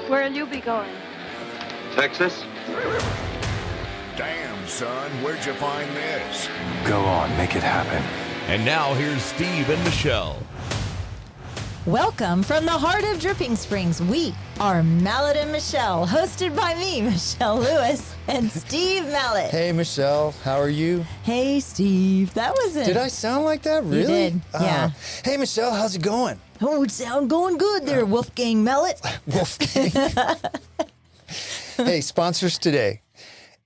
Where'll you be going? Texas? Damn, son, where'd you find this? Go on, make it happen. And now here's Steve and Michelle. Welcome from the heart of Dripping Springs. We are Mallet and Michelle, hosted by me, Michelle Lewis, and Steve Mallet. Hey, Michelle, how are you? Hey, Steve. That was it. Did I sound like that? Really? You did, yeah. Hey, Michelle, how's it going? Oh, it sound going good there, Wolfgang Mallet. Wolfgang. Hey, sponsors today.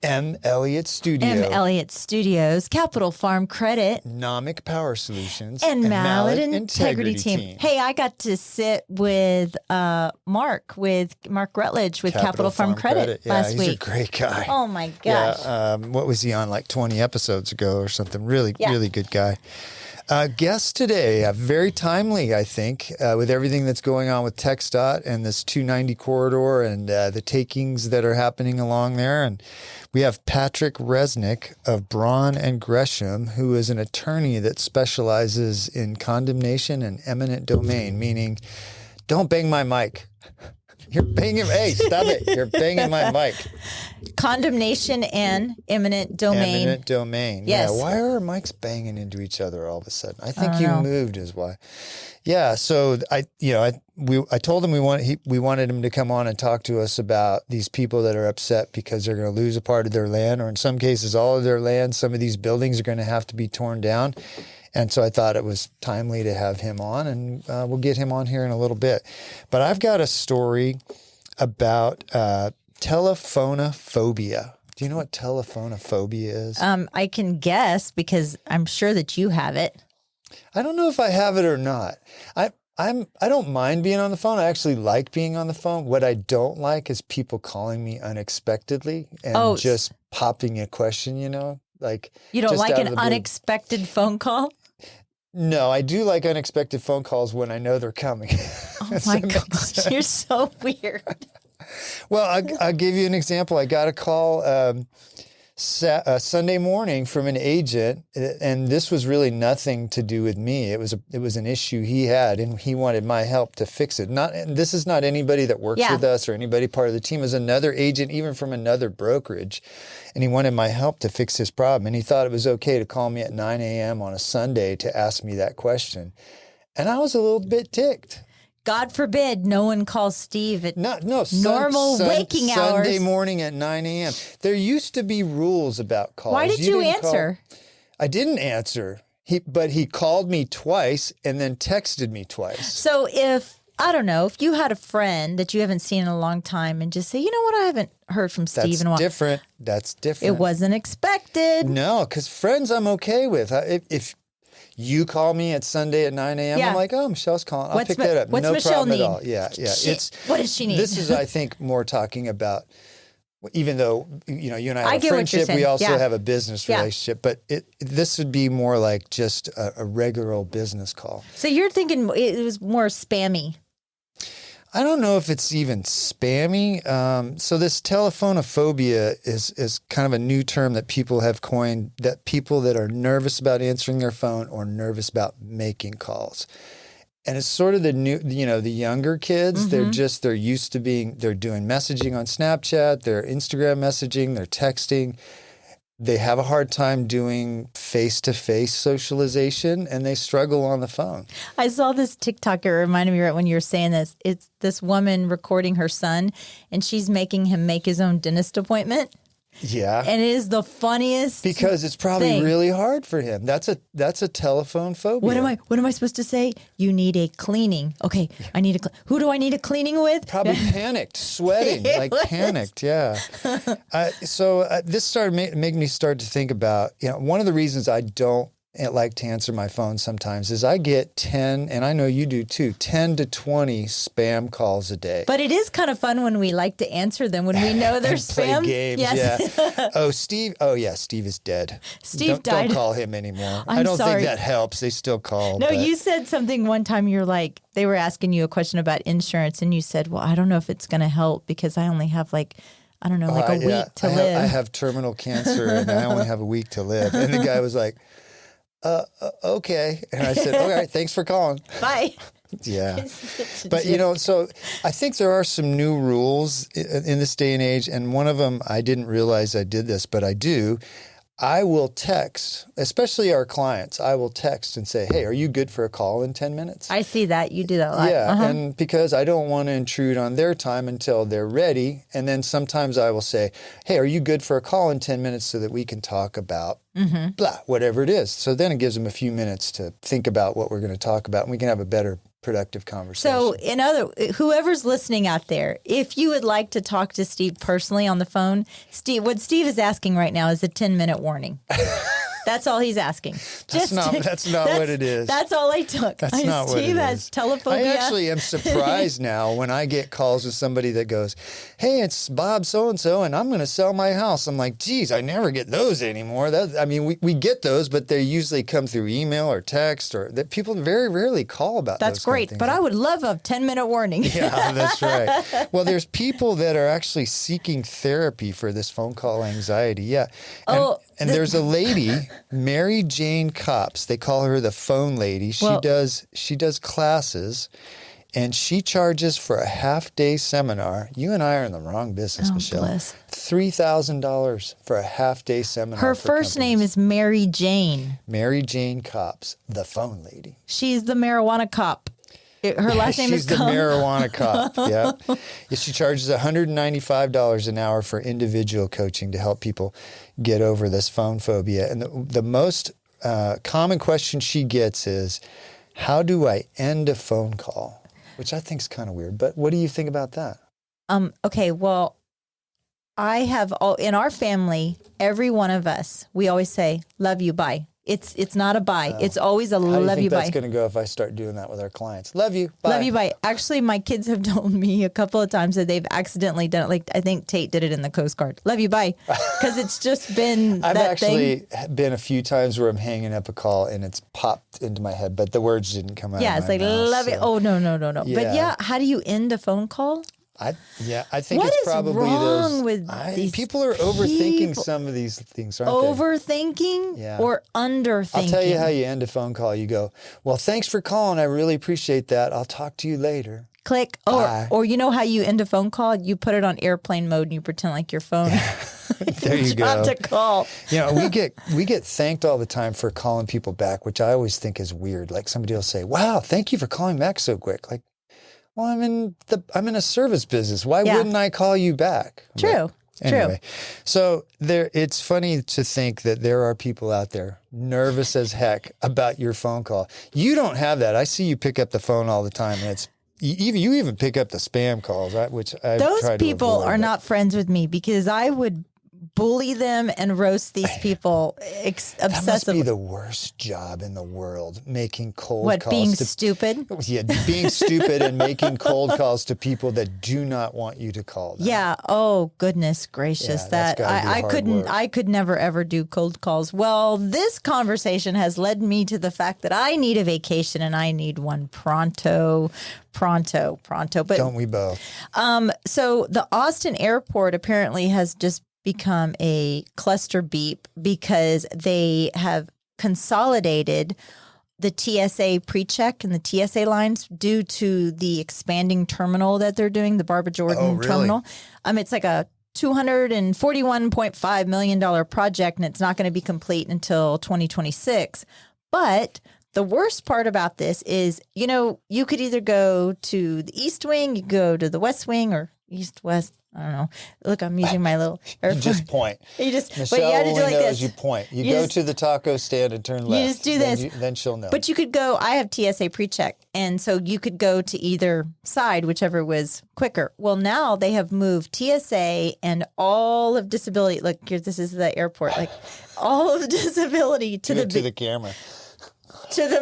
M. Elliott Studio. M. Elliott Studios, Capital Farm Credit, Nomic Power Solutions, and Mallet Integrity Team. Hey, I got to sit with Mark Rutledge with Capital Farm Credit last week. He's a great guy. Oh my gosh. Yeah, what was he on, like 20 episodes ago or something? Really good guy. Guest today, very timely, I think, with everything that's going on with TxDOT and this 290 corridor and the takings that are happening along there. And we have Patrick Reznik of Braun and Gresham, who is an attorney that specializes in condemnation and eminent domain, meaning don't bang my mic. You're banging. Hey, stop it. You're banging my mic. Condemnation and eminent domain. Eminent domain. Yes. Yeah. Why are our mics banging into each other all of a sudden? I think you moved is why. Yeah. So I told him we wanted him to come on and talk to us about these people that are upset because they're going to lose a part of their land, or in some cases all of their land. Some of these buildings are going to have to be torn down. And so I thought it was timely to have him on, and we'll get him on here in a little bit. But I've got a story about telephone-aphobia. Do you know what telephone-aphobia is? I can guess because I'm sure that you have it. I don't know if I have it or not. I don't mind being on the phone. I actually like being on the phone. What I don't like is people calling me unexpectedly and just popping a question, like you don't like an unexpected phone call? No, I do like unexpected phone calls when I know they're coming. Oh my gosh, you're so weird. Well, I'll give you an example. I got a call Sunday morning from an agent, and this was really nothing to do with me. It was an issue he had, and he wanted my help to fix it. This is not anybody that works with us or anybody part of the team. It was another agent, even from another brokerage, and he wanted my help to fix his problem. And he thought it was okay to call me at 9 a.m. on a Sunday to ask me that question, and I was a little bit ticked. God forbid no one calls Steve at normal waking hours. Sunday morning at 9 a.m. There used to be rules about calls. Why did you answer? I didn't answer. But he called me twice and then texted me twice. So if you had a friend that you haven't seen in a long time and just say, you know what, I haven't heard from Steve in a while. That's different. It wasn't expected. No, because friends I'm okay with. If you call me at Sunday at 9 a.m. I'm like, oh, Michelle's calling. I'll pick that up. What's no Michelle problem need? at all. Yeah. What does she need? This is, I think, more talking about, even though you and I have a friendship, we also have a business relationship. But this would be more like just a regular old business call. So you're thinking it was more spammy. I don't know if it's even spammy. So this telephone-aphobia is kind of a new term that people have coined, that people that are nervous about answering their phone or nervous about making calls. And it's sort of the new, the younger kids, Mm-hmm. they're used to they're doing messaging on Snapchat, they're Instagram messaging, they're texting. They have a hard time doing face-to-face socialization, and they struggle on the phone. I saw this TikTok. It reminded me right when you were saying this. It's this woman recording her son, and she's making him make his own dentist appointment. Yeah. And it is the funniest because it's probably thing. Really hard for him. That's a telephone phobia. What am I supposed to say? You need a cleaning. Okay, I need who do I need a cleaning with? Probably panicked, sweating, panicked. Yeah. So this started making me start to think about, one of the reasons I don't like to answer my phone sometimes is I get 10, and I know you do too, 10 to 20 spam calls a day. But it is kind of fun when we like to answer them, when we know they're spam. Play games, yeah. Steve is dead. Steve died. Don't call him anymore. I'm I don't sorry. think that helps. They still call. No, you said something one time, you're like, they were asking you a question about insurance, and you said, well, I don't know if it's going to help because I only have a week to live. I have terminal cancer, and I only have a week to live. And the guy was like, Okay. And I said, all right, thanks for calling. Bye. Yeah. But, so I think there are some new rules in this day and age. And one of them, I didn't realize I did this, but I do. I will text, especially our clients, I will text and say, hey, are you good for a call in 10 minutes? I see that. You do that a lot. Yeah, and because I don't want to intrude on their time until they're ready. And then sometimes I will say, hey, are you good for a call in 10 minutes so that we can talk about blah, whatever it is. So then it gives them a few minutes to think about what we're going to talk about, and we can have a better productive conversation. So whoever's listening out there, if you would like to talk to Steve personally on the phone, what Steve is asking right now is a 10-minute warning. That's all he's asking. That's not what it is. That's all I took. That's not what it is. Steve has telephobia. I actually am surprised now when I get calls with somebody that goes, hey, it's Bob so-and-so, and I'm going to sell my house. I'm like, geez, I never get those anymore. We get those, but they usually come through email or text, or that people very rarely call about That's those kind of great, things. but I would love a 10-minute warning. Yeah, that's right. Well, there's people that are actually seeking therapy for this phone call anxiety. Yeah. And there's a lady, Mary Jane Copps. They call her the phone lady. She does classes, and she charges for a half-day seminar. You and I are in the wrong business, Michelle. Bless. $3,000 for a half-day seminar. Her first name is Mary Jane. Mary Jane Copps, the phone lady. She's the marijuana cop. Her last name is She's the marijuana cop. Yeah. She charges $195 an hour for individual coaching to help people get over this phone phobia. And the most common question she gets is, how do I end a phone call? Which I think is kind of weird. But what do you think about that? Okay, well, I have in our family, every one of us, we always say, love you, bye. It's not a bye. It's always a How do you love think you, bye. that's going to go if I start doing that with our clients? Love you, bye. Love you, bye. Actually, my kids have told me a couple of times that they've accidentally done it. Like, I think Tate did it in the Coast Guard. Love you, bye. Because it's just been I've that actually thing. been a few times where I'm hanging up a call and it's popped into my head, but the words didn't come out. Yeah, of it's my like, mouth, love so. it. Oh, no. But Yeah. yeah, how do you end a phone call? I think What it's is probably wrong those. with these people are overthinking people? some of these things, aren't they? Overthinking Yeah. or underthinking? I'll tell you how you end a phone call. You go, well, thanks for calling. I really appreciate that. I'll talk to you later. Click. Or you know how you end a phone call? You put it on airplane mode and you pretend like your phone There you go. dropped a call. We get thanked all the time for calling people back, which I always think is weird. Like somebody will say, wow, thank you for calling back so quick. Like, well, I'm in a service business. Why wouldn't I call you back? True. But anyway, so it's funny to think that there are people out there nervous as heck about your phone call. You don't have that. I see you pick up the phone all the time, and it's you even pick up the spam calls, which I Those try to people avoid, are but- not friends with me because I would bully them and roast these people That must be obsessively. the worst job in the world, making cold What, calls. being to, stupid? Yeah, being stupid and making cold calls to people that do not want you to call them. Yeah. Oh, goodness gracious. Yeah, that's gotta be I hard couldn't. work. I could never ever do cold calls. Well, this conversation has led me to the fact that I need a vacation and I need one pronto. But Don't we both? so the Austin airport apparently has just become a cluster beep because they have consolidated the TSA pre-check and the TSA lines due to the expanding terminal that they're doing, the Barbara Jordan really? terminal. It's like a $241.5 million project, and it's not going to be complete until 2026. But the worst part about this is, you could either go to the East Wing, you go to the West Wing, or East, West. I don't know. Look, I'm using my little You just point. Michelle Michelle but you have to do only like knows this. you point. You You go just- to the taco stand and turn left. just do Then this. then she'll know. But you could go, I have TSA pre-check. And so you could go to either side, whichever was quicker. Well, now they have moved TSA and all of disability. Look, here, this is the airport. Like all of disability to Give it to the camera. to the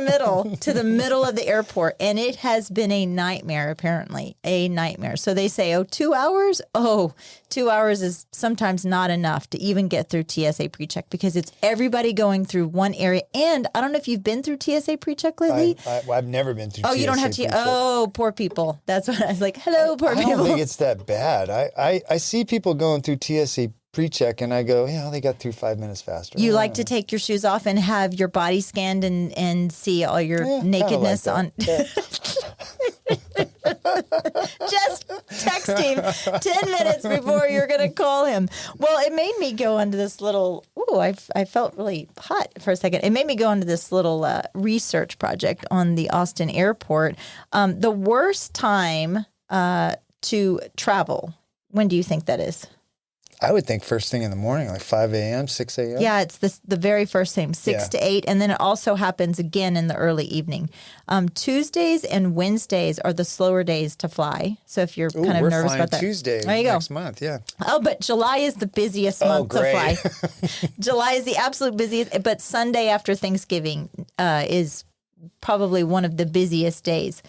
middle of the airport. And it has been a nightmare, apparently, a nightmare. So they say, 2 hours? 2 hours is sometimes not enough to even get through TSA pre-check because it's everybody going through one area. And I don't know if you've been through TSA pre-check lately. I've never been through. Oh, you don't have to. Oh, poor people. That's what I was like. Hello, poor I people. don't think it's that bad. I see people going through TSA pre-check, and I go, yeah, they got through 5 minutes faster. You like to take your shoes off and have your body scanned and see all your nakedness on. Yeah. Just text him 10 minutes before you're going to call him. Well, it made me go into this little, I felt really hot for a second. It made me go into this little research project on the Austin airport. The worst time to travel, when do you think that is? I would think first thing in the morning, like 5 a.m., 6 a.m. Yeah, it's the very first thing, 6 to 8, and then it also happens again in the early evening. Tuesdays and Wednesdays are the slower days to fly. So if you're kind of nervous about that, Tuesday there you go. next month, yeah. Oh, but July is the busiest month to great. fly. July is the absolute busiest, but Sunday after Thanksgiving is probably one of the busiest days.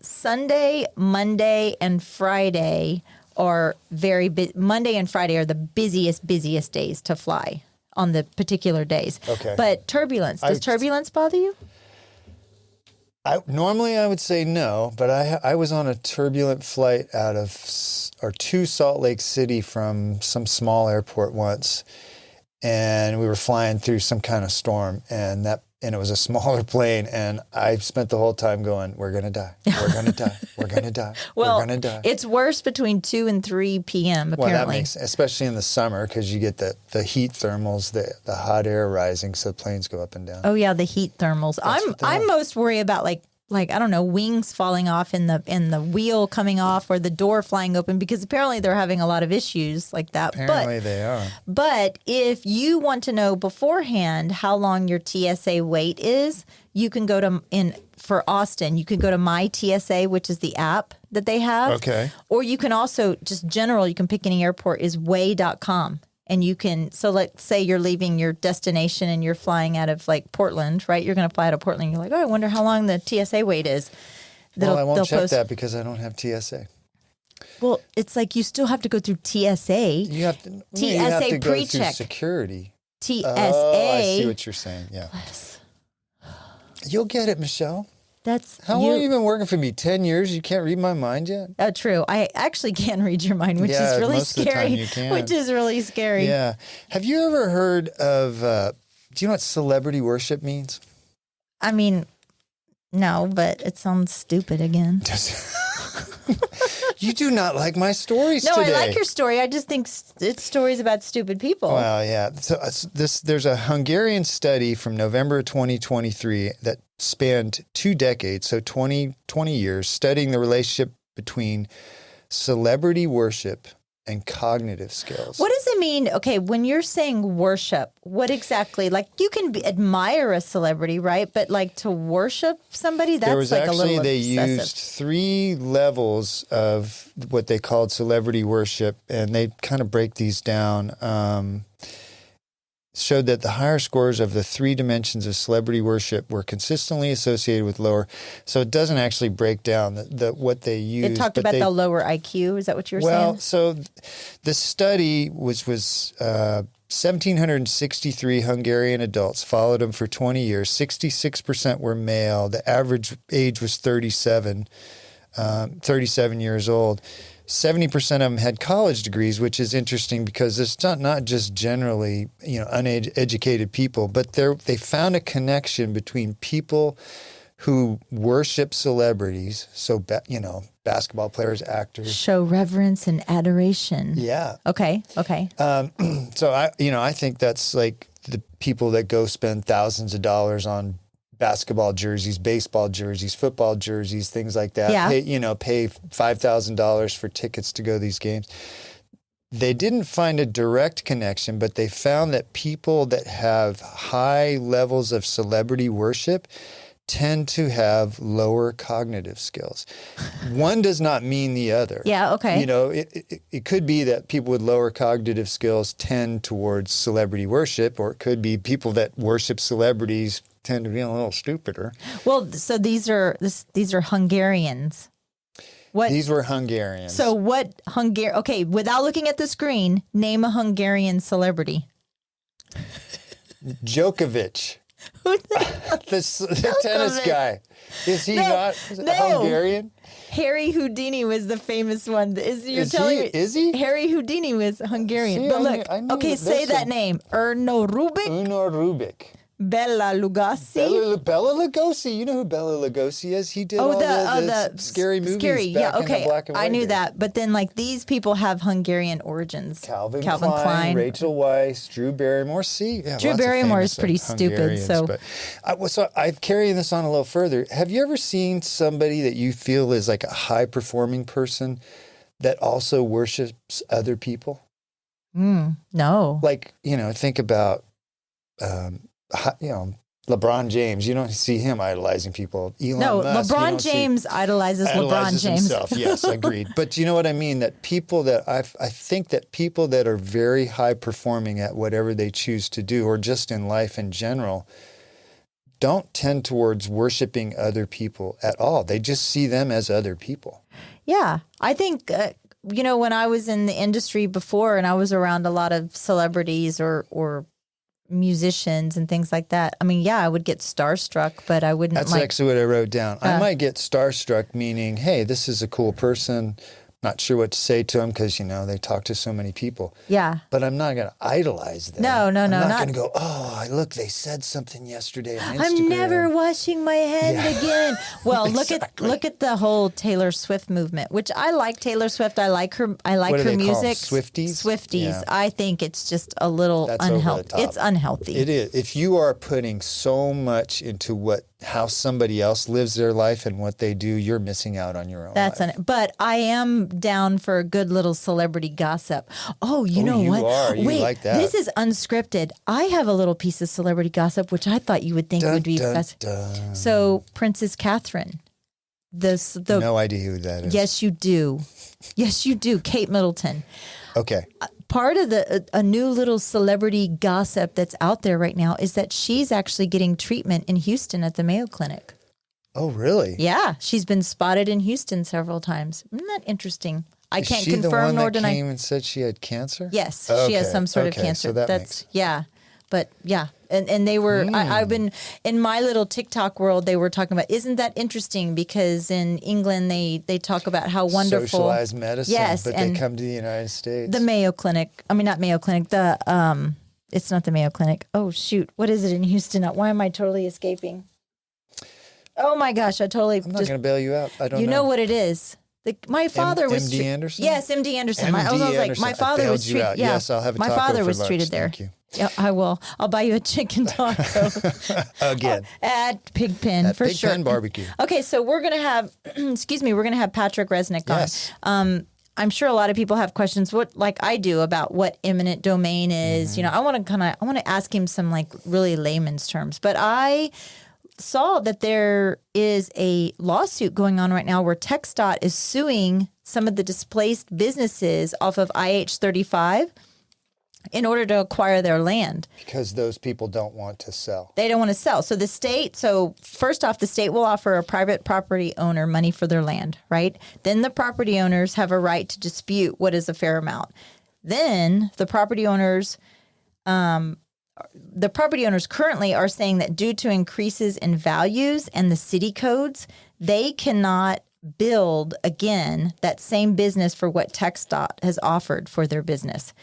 Sunday, Monday, and Friday are very Monday and Friday are the busiest days to fly on the particular days. Okay. But turbulence, does turbulence bother you? Normally I would say no, but I was on a turbulent flight to Salt Lake City from some small airport once, and we were flying through some kind of storm, and it was a smaller plane, and I spent the whole time going, we're going to die. We're going to die. We're going to die. Well, we're going to die. It's worse between 2 and 3 p.m. apparently. Well, that makes, especially in the summer, because you get the heat thermals, the hot air rising, so planes go up and down. Oh yeah, the heat thermals. I'm most worried about like I don't know, wings falling off and the wheel coming off or the door flying open, because apparently they're having a lot of issues like that. Apparently they are. But if you want to know beforehand how long your TSA wait is, you can go for Austin, you can go to My TSA, which is the app that they have. Okay. Or you can also, just general, you can pick any airport, is way.com. And you can, so let's say you're leaving your destination and you're flying out of like Portland, right? You're going to fly out of Portland. You're like, I wonder how long the TSA wait is. Well, I won't check that because I don't have TSA. Well, it's like you still have to go through TSA. You have to TSA go through pre-check. security. TSA. Oh, I see what you're saying. Yeah. You'll get it, Michelle. How long have you been working for me? 10 years? You can't read my mind yet? Oh, true. I actually can read your mind, which is really most scary. Of the time you can. Which is really scary. Yeah. Have you ever heard of, do you know what celebrity worship means? I mean, no, but it sounds stupid again. You do not like my stories today. No, I like your story. I just think it's stories about stupid people. Well, yeah. So there's a Hungarian study from November 2023 that spanned 2 decades, so 20 years, studying the relationship between celebrity worship and cognitive skills. What does it mean? Okay, when you're saying worship, what exactly? Like, you can admire a celebrity, right? But like to worship somebody, that's like a little they obsessive. used 3 levels of what they called celebrity worship, and they kind of break these down. Showed that the higher scores of the 3 dimensions of celebrity worship were consistently associated with lower. So it doesn't actually break down what they use. It talked about the lower IQ. Is that what you were saying? Well, so the study was 1,763 Hungarian adults, followed them for 20 years. 66% were male. The average age was 37 years old. 70% of them had college degrees, which is interesting because it's not just generally, uneducated people, but they found a connection between people who worship celebrities. So, basketball players, actors. Show reverence and adoration. Yeah. Okay. So I think that's like the people that go spend thousands of dollars on basketball jerseys, baseball jerseys, football jerseys, things like that. Yeah. Pay $5,000 for tickets to go to these games. They didn't find a direct connection, but they found that people that have high levels of celebrity worship tend to have lower cognitive skills. One does not mean the other. Yeah, okay. It could be that people with lower cognitive skills tend towards celebrity worship, or it could be people that worship celebrities tend to be a little stupider. Well, so these are Hungarians. These were Hungarians. So what okay, without looking at the screen, name a Hungarian celebrity. Djokovic. The tennis it. guy. Is he No, not no. Hungarian? Harry Houdini was the famous one. Is Is he? Harry Houdini was Hungarian. See, but I look, knew- I knew okay, that say there's that some- name. Erno Rubik, Uno Rubik. Bella Lugosi. Bella Lugosi. You know who Bella Lugosi is? He did all the scary movies Scary, back yeah, in okay. the black and white I knew days. that. But then, like, these people have Hungarian origins. Calvin Klein, Rachel Weisz, Drew Barrymore. See, yeah, Drew lots of Barrymore is famous pretty stupid, Hungarians, so- But I'm carrying this on a little further. Have you ever seen somebody that you feel is like a high performing person that also worships other people? No. Like, think about, LeBron James. You don't see him idolizing people. Elon No, Musk, you LeBron don't see- James idolizes LeBron James. himself. Yes, agreed. But you know what I mean? That people that I think that people that are very high performing at whatever they choose to do, or just in life in general, don't tend towards worshiping other people at all. They just see them as other people. Yeah. I think, when I was in the industry before and I was around a lot of celebrities or musicians and things like that, I mean, yeah, I would get starstruck, but I wouldn't That's actually what I wrote down. I might get starstruck, meaning, hey, this is a cool person. Not sure what to say to them because, they talk to so many people. Yeah. But I'm not going to idolize them. No, I'm not not- going to go, oh, look, they said something yesterday on Instagram. I'm never washing my hand again. Well, Exactly. look at the whole Taylor Swift movement, which I like Taylor Swift. I like her. I like What are her they called? music. Swifties? Swifties. Yeah. I think it's just a little That's over the unhealthy. top. It's unhealthy. It is. If you are putting so much into how somebody else lives their life and what they do, you're missing out on your own That's life. but I am down for a good little celebrity gossip. Oh, you know you what? are. You Wait, like that. this is unscripted. I have a little piece of celebrity gossip, which I thought you would think would be fascinating. So, Princess Catherine. No idea who that is. Yes, you do. Yes, you do. Kate Middleton. Okay. Part of a new little celebrity gossip that's out there right now is that she's actually getting treatment in Houston at the Mayo Clinic. Oh, really? Yeah, she's been spotted in Houston several times. Isn't that interesting? I Is can't she confirm the one nor that deny. came and said she had cancer? Yes, she has some sort of cancer. So that's yeah. But yeah, and they were. I've been in my little TikTok world. They were talking about. Isn't that interesting? Because in England they talk about how wonderful socialized medicine. Yes, but and they come to the United States. the Mayo Clinic. I mean, not Mayo Clinic. It's not the Mayo Clinic. Oh shoot, what is it in Houston? Why am I totally escaping? Oh my gosh, I'm not going to bail you out. I don't know. You know what it is. My father was MD Anderson? Yes, MD Anderson. I MD was like, Anderson. my I father bailed was you treated. out. Yeah, Yes, I'll have a my taco father for was lunch. treated there. Thank you. Yeah, I will. I'll buy you a chicken taco Again. at Pigpen At for Big sure. Pen Barbecue. Okay, so we're gonna have, we're gonna have Patrick Reznik Yes. on. I'm sure a lot of people have questions, like I do, about what eminent domain is. Mm-hmm. I want to ask him some like really layman's terms, but I saw that there is a lawsuit going on right now where TxDOT is suing some of the displaced businesses off of IH-35 in order to acquire their land. Because those people don't want to sell. They don't want to sell. So first off, the state will offer a private property owner money for their land, right? Then the property owners have a right to dispute what is a fair amount. Then the property owners currently are saying that due to increases in values and the city codes, they cannot build again that same business for what TxDOT has offered for their business.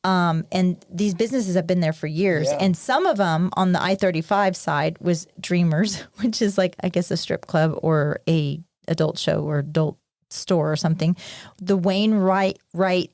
And these businesses have been there for years. Yeah. And some of them on the I-35 side was Dreamers, which is like, I guess, a strip club or a adult show or adult store or something. The Wainwright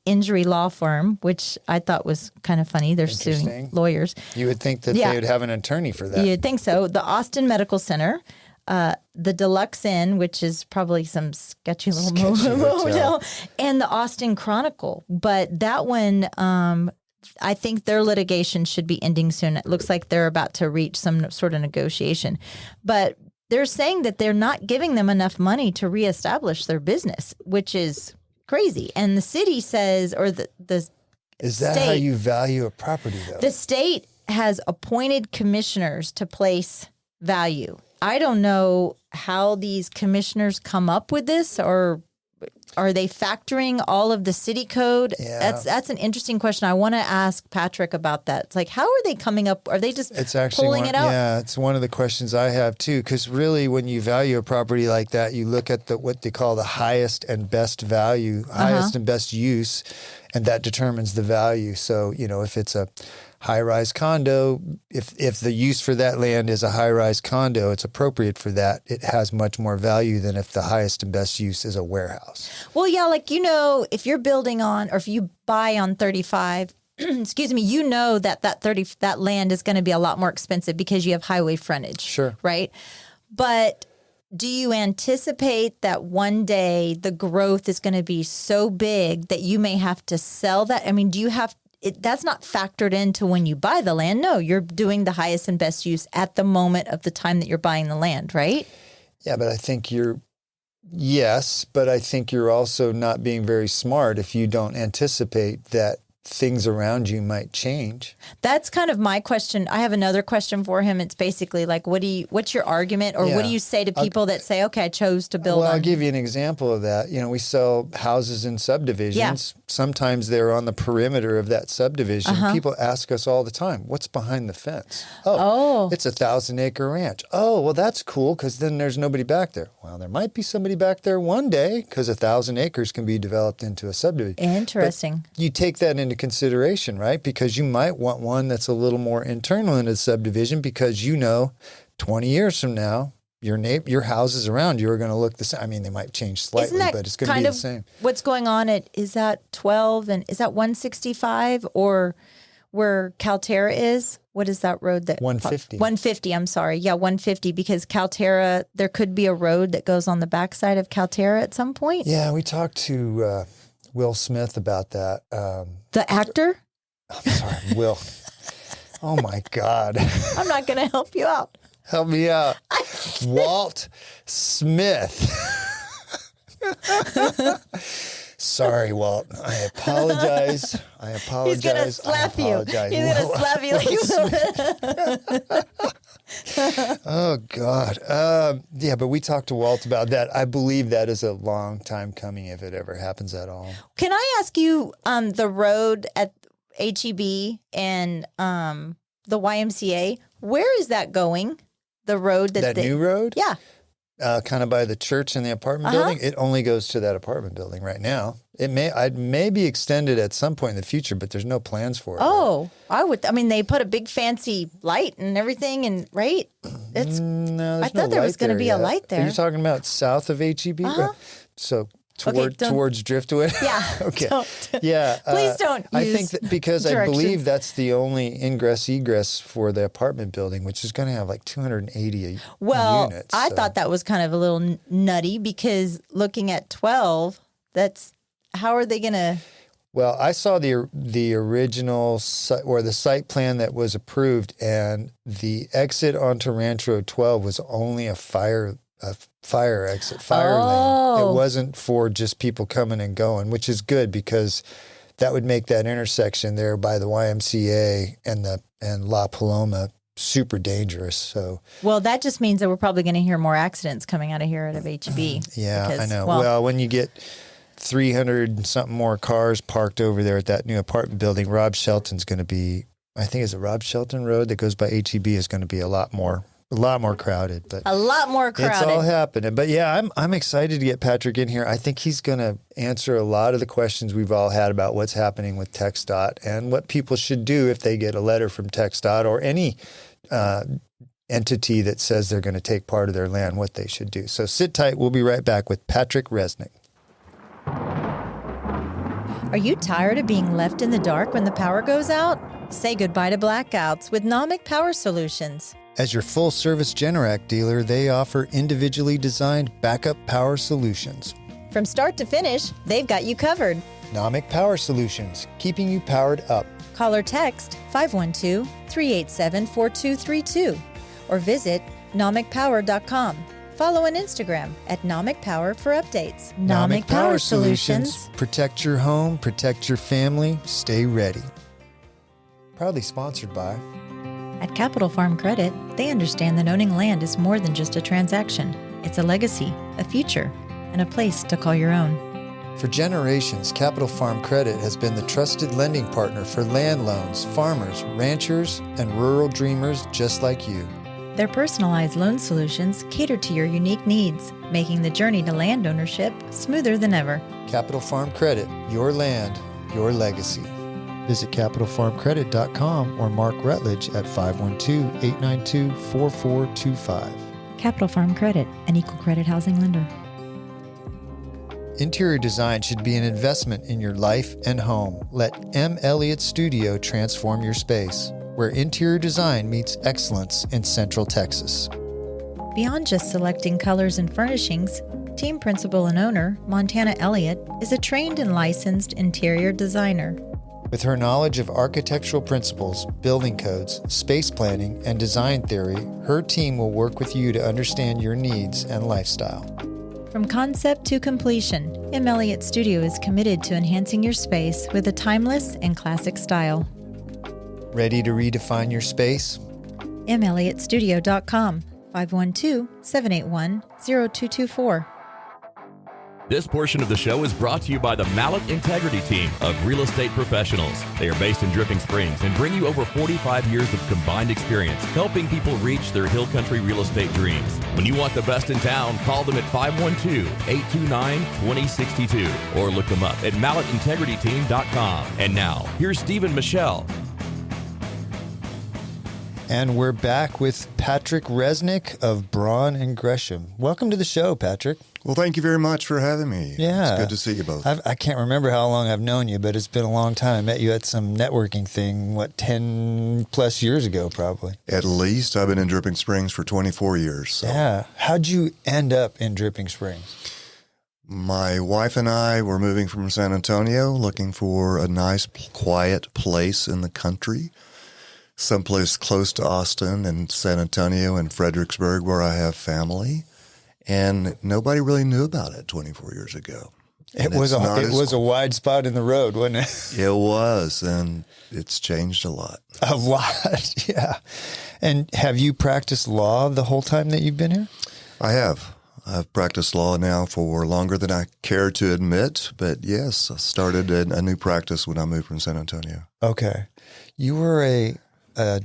Injury Law Firm, which I thought was kind of funny. They're suing Interesting. lawyers. You would think that Yeah. they would have an attorney for that. You'd think so. The Austin Medical Center, the Deluxe Inn, which is probably some sketchy little motel, and the Austin Chronicle. But that one, I think their litigation should be ending soon. It looks like they're about to reach some sort of negotiation. But they're saying that they're not giving them enough money to reestablish their business, which is crazy. And the city says, or the Is that state, how you value a property, though? the state has appointed commissioners to place value. I don't know how these commissioners come up with this, or Are they factoring all of the city code? Yeah. That's an interesting question. I want to ask Patrick about that. It's like, how are they coming up? Are they just pulling it out? Yeah, it's one of the questions I have too. Because really, when you value a property like that, you look at what they call the highest and best value, highest and best use, and that determines the value. So, if it's a high-rise condo, if the use for that land is a high-rise condo, it's appropriate for that. It has much more value than if the highest and best use is a warehouse. Well, yeah, if you're building on, or if you buy on 35, excuse me, that land is going to be a lot more expensive because you have highway frontage. Sure. Right? But do you anticipate that one day the growth is going to be so big that you may have to sell that? I mean, that's not factored into when you buy the land. No, you're doing the highest and best use at the moment of the time that you're buying the land, right? Yeah, but I think I think you're also not being very smart if you don't anticipate that things around you might change. That's kind of my question. I have another question for him. It's basically like, what's your argument, or what do you say to people that say, okay, I chose to build on? I'll give you an example of that. We sell houses in subdivisions. Yeah. Sometimes they're on the perimeter of that subdivision. People ask us all the time, what's behind the fence? Oh, it's a 1,000-acre ranch. Oh, well, that's cool, because then there's nobody back there. Well, there might be somebody back there one day, because 1,000 acres can be developed into a subdivision. Interesting. But you take that into consideration, right? Because you might want one that's a little more internal into the subdivision, because 20 years from now, your houses around you are going to look the same. I mean, they might change slightly, but it's going to be the same. What's going on is that 12 and is that 165, or where Calterra is? What is that road that 150? 150. I'm sorry. Yeah, 150, because Calterra, there could be a road that goes on the backside of Calterra at some point. Yeah, we talked to Will Smith about that. The actor? I'm sorry, Will. Oh my God. I'm not going to help you out. Help me out. Walt Smith. Sorry, Walt. I apologize. He's going to slap you. He's going to slap you like you will. Oh, God. Yeah, but we talked to Walt about that. I believe that is a long time coming if it ever happens at all. Can I ask you, the road at HEB and the YMCA, where is that going? The road that new road? Yeah. Kind of by the church and the apartment building. It only goes to that apartment building right now. It may be extended at some point in the future, but there's no plans for it. Oh, right? I mean, they put a big fancy light and everything, and right? No, I thought there was going to be a light there. Are you talking about south of HEB? So towards Driftwood? Yeah. Okay. Yeah. Please don't I use think that because I believe that's the only ingress for the apartment building, which is going to have like 280 units. I thought that was kind of a little nutty, because looking at 12, how are they going to? Well, I saw the original or the site plan that was approved, and the exit onto Ranch Road 12 was only a fire exit, lane. It wasn't for just people coming and going, which is good, because that would make that intersection there by the YMCA and La Paloma super dangerous. So, well, that just means that we're probably going to hear more accidents coming out of here out of HEB. Yeah, I know. Well, when you get 300 and something more cars parked over there at that new apartment building, Rob Shelton's going to be, I think it's a Rob Shelton Road that goes by HEB, is going to be a lot more crowded. But a lot more crowded. It's all happening. But yeah, I'm excited to get Patrick in here. I think he's going to answer a lot of the questions we've all had about what's happening with TxDOT and what people should do if they get a letter from TxDOT or any entity that says they're going to take part of their land, what they should do. So sit tight. We'll be right back with Patrick Reznik. Are you tired of being left in the dark when the power goes out? Say goodbye to blackouts with Nomic Power Solutions. As your full-service Generac dealer, they offer individually designed backup power solutions. From start to finish, they've got you covered. Nomic Power Solutions, keeping you powered up. Call or text 512-387-4232 or visit nomicpower.com. Follow on Instagram at Nomic Power for updates. Nomic Power Solutions. Protect your home, protect your family, stay ready. Proudly sponsored by... At Capital Farm Credit, they understand that owning land is more than just a transaction. It's a legacy, a future, and a place to call your own. For generations, Capital Farm Credit has been the trusted lending partner for land loans, farmers, ranchers, and rural dreamers just like you. Their personalized loan solutions cater to your unique needs, making the journey to land ownership smoother than ever. Capital Farm Credit, your land, your legacy. Visit capitalfarmcredit.com or Mark Rutledge at 512-892-4425. Capital Farm Credit, an equal credit housing lender. Interior design should be an investment in your life and home. Let M. Elliott Studio transform your space, where interior design meets excellence in Central Texas. Beyond just selecting colors and furnishings, team principal and owner, Montana Elliott, is a trained and licensed interior designer. With her knowledge of architectural principles, building codes, space planning, and design theory, her team will work with you to understand your needs and lifestyle. From concept to completion, M. Elliott Studio is committed to enhancing your space with a timeless and classic style. Ready to redefine your space? melliottstudio.com, 512-781-0224. This portion of the show is brought to you by the Mallet Integrity Team of real estate professionals. They are based in Dripping Springs and bring you over 45 years of combined experience helping people reach their hill country real estate dreams. When you want the best in town, call them at 512-829-2062 or look them up at malletintegrityteam.com. And now, here's Steve and Michelle. And we're back with Patrick Reznik of Braun and Gresham. Welcome to the show, Patrick. Well, thank you very much for having me. Yeah. It's good to see you both. I can't remember how long I've known you, but it's been a long time. I met you at some networking thing, 10 plus years ago, probably. At least I've been in Dripping Springs for 24 years. So. Yeah. How'd you end up in Dripping Springs? My wife and I were moving from San Antonio, looking for a nice, quiet place in the country. Someplace close to Austin and San Antonio and Fredericksburg where I have family. And nobody really knew about it 24 years ago. It was a wide spot in the road, wasn't it? It was, and it's changed a lot. A lot, yeah. And have you practiced law the whole time that you've been here? I have. I've practiced law now for longer than I care to admit. But yes, I started a new practice when I moved from San Antonio. Okay. You were a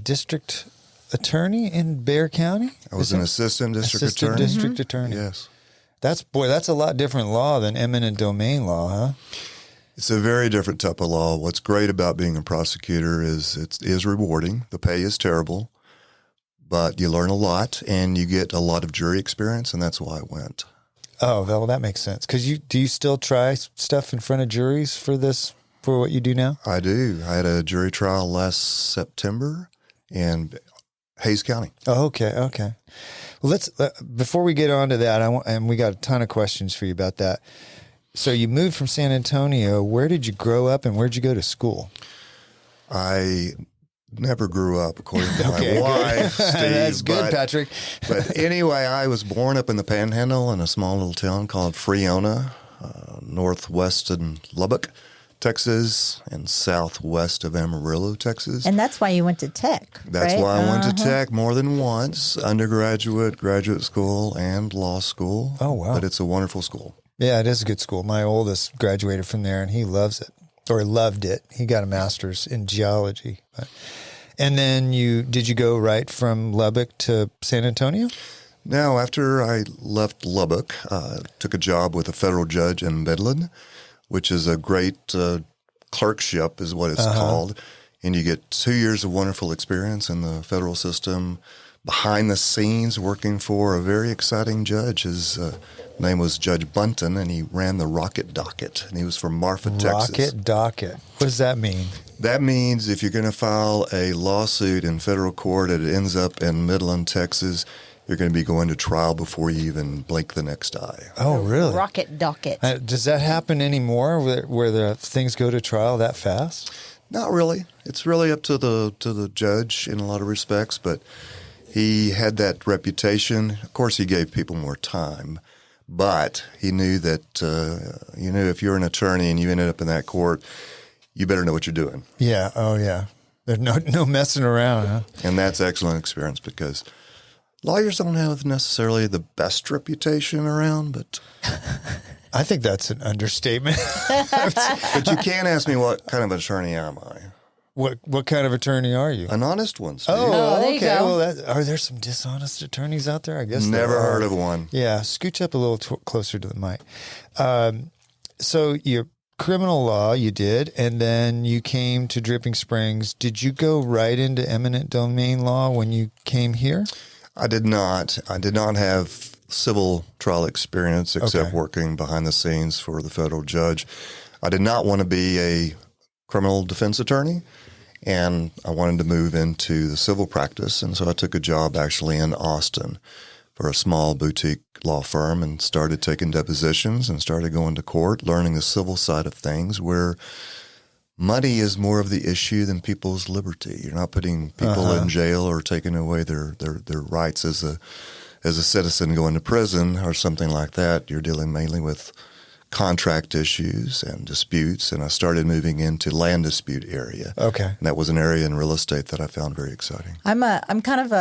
district attorney in Bexar County? I was an assistant district attorney. District attorney. Yes. That's a lot different law than eminent domain law, huh? It's a very different type of law. What's great about being a prosecutor is it is rewarding. The pay is terrible, but you learn a lot and you get a lot of jury experience, and that's why I went. Oh, well, that makes sense. Because do you still try stuff in front of juries for what you do now? I do. I had a jury trial last September in Hays County. Oh, okay. Well, let's before we get on to that, and we got a ton of questions for you about that. So you moved from San Antonio. Where did you grow up, and where'd you go to school? I never grew up, according to my Okay, wife, Steve. That's good, Patrick. But anyway, I was born up in the Panhandle in a small little town called Freona, northwest in Lubbock, Texas, and southwest of Amarillo, Texas. And that's why you went to Tech, That's right? why I went to Tech more than once, undergraduate, graduate school, and law school. Oh, wow. But it's a wonderful school. Yeah, it is a good school. My oldest graduated from there, and he loves it, or he loved it. He got a master's in geology. And then did you go right from Lubbock to San Antonio? Now, after I left Lubbock, took a job with a federal judge in Midland, which is a great clerkship is what it's called. And you get 2 years of wonderful experience in the federal system, behind the scenes working for a very exciting judge. His name was Judge Bunton, and he ran the Rocket Docket, and he was from Marfa, Texas. Rocket Docket. What does that mean? That means if you're going to file a lawsuit in federal court and it ends up in Midland, Texas, you're going to be going to trial before you even blink the next eye. Oh, really? Rocket Docket. Does that happen anymore where the things go to trial that fast? Not really. It's really up to the judge in a lot of respects, but he had that reputation. Of course, he gave people more time, but he knew that, if you're an attorney and you ended up in that court, you better know what you're doing. Yeah. Oh, yeah. There's no messing around, huh? And that's excellent experience because lawyers don't have necessarily the best reputation around, but I think that's an understatement. But you can't ask me what kind of attorney am I. What kind of attorney are you? An honest one, Steve. Oh, there you okay. go. Well, are there some dishonest attorneys out there? I guess Never there are. heard of one. Yeah, scooch up a little closer to the mic. So your criminal law you did, and then you came to Dripping Springs. Did you go right into eminent domain law when you came here? I did not. I did not have civil trial experience except Okay. working behind the scenes for the federal judge. I did not want to be a criminal defense attorney, and I wanted to move into the civil practice. And so I took a job actually in Austin for a small boutique law firm and started taking depositions and started going to court, learning the civil side of things where money is more of the issue than people's liberty. You're not putting people in jail or taking away their rights as a citizen going to prison or something like that. You're dealing mainly with contract issues and disputes, and I started moving into land dispute area. Okay. And that was an area in real estate that I found very exciting. I'm kind of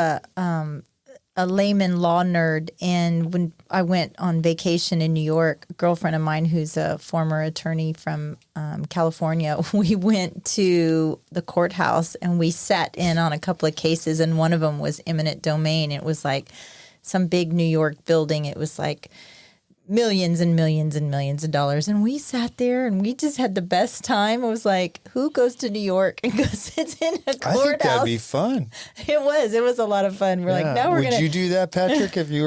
a layman law nerd, and when I went on vacation in New York, a girlfriend of mine who's a former attorney from California, we went to the courthouse and we sat in on a couple of cases, and one of them was eminent domain. It was like some big New York building. It was like millions and millions and millions of dollars. And we sat there and we just had the best time. It was like, who goes to New York and goes sits in a courthouse? I think that'd be fun. It was a lot of fun. We're like, now we're Would going to. you do that, Patrick, if you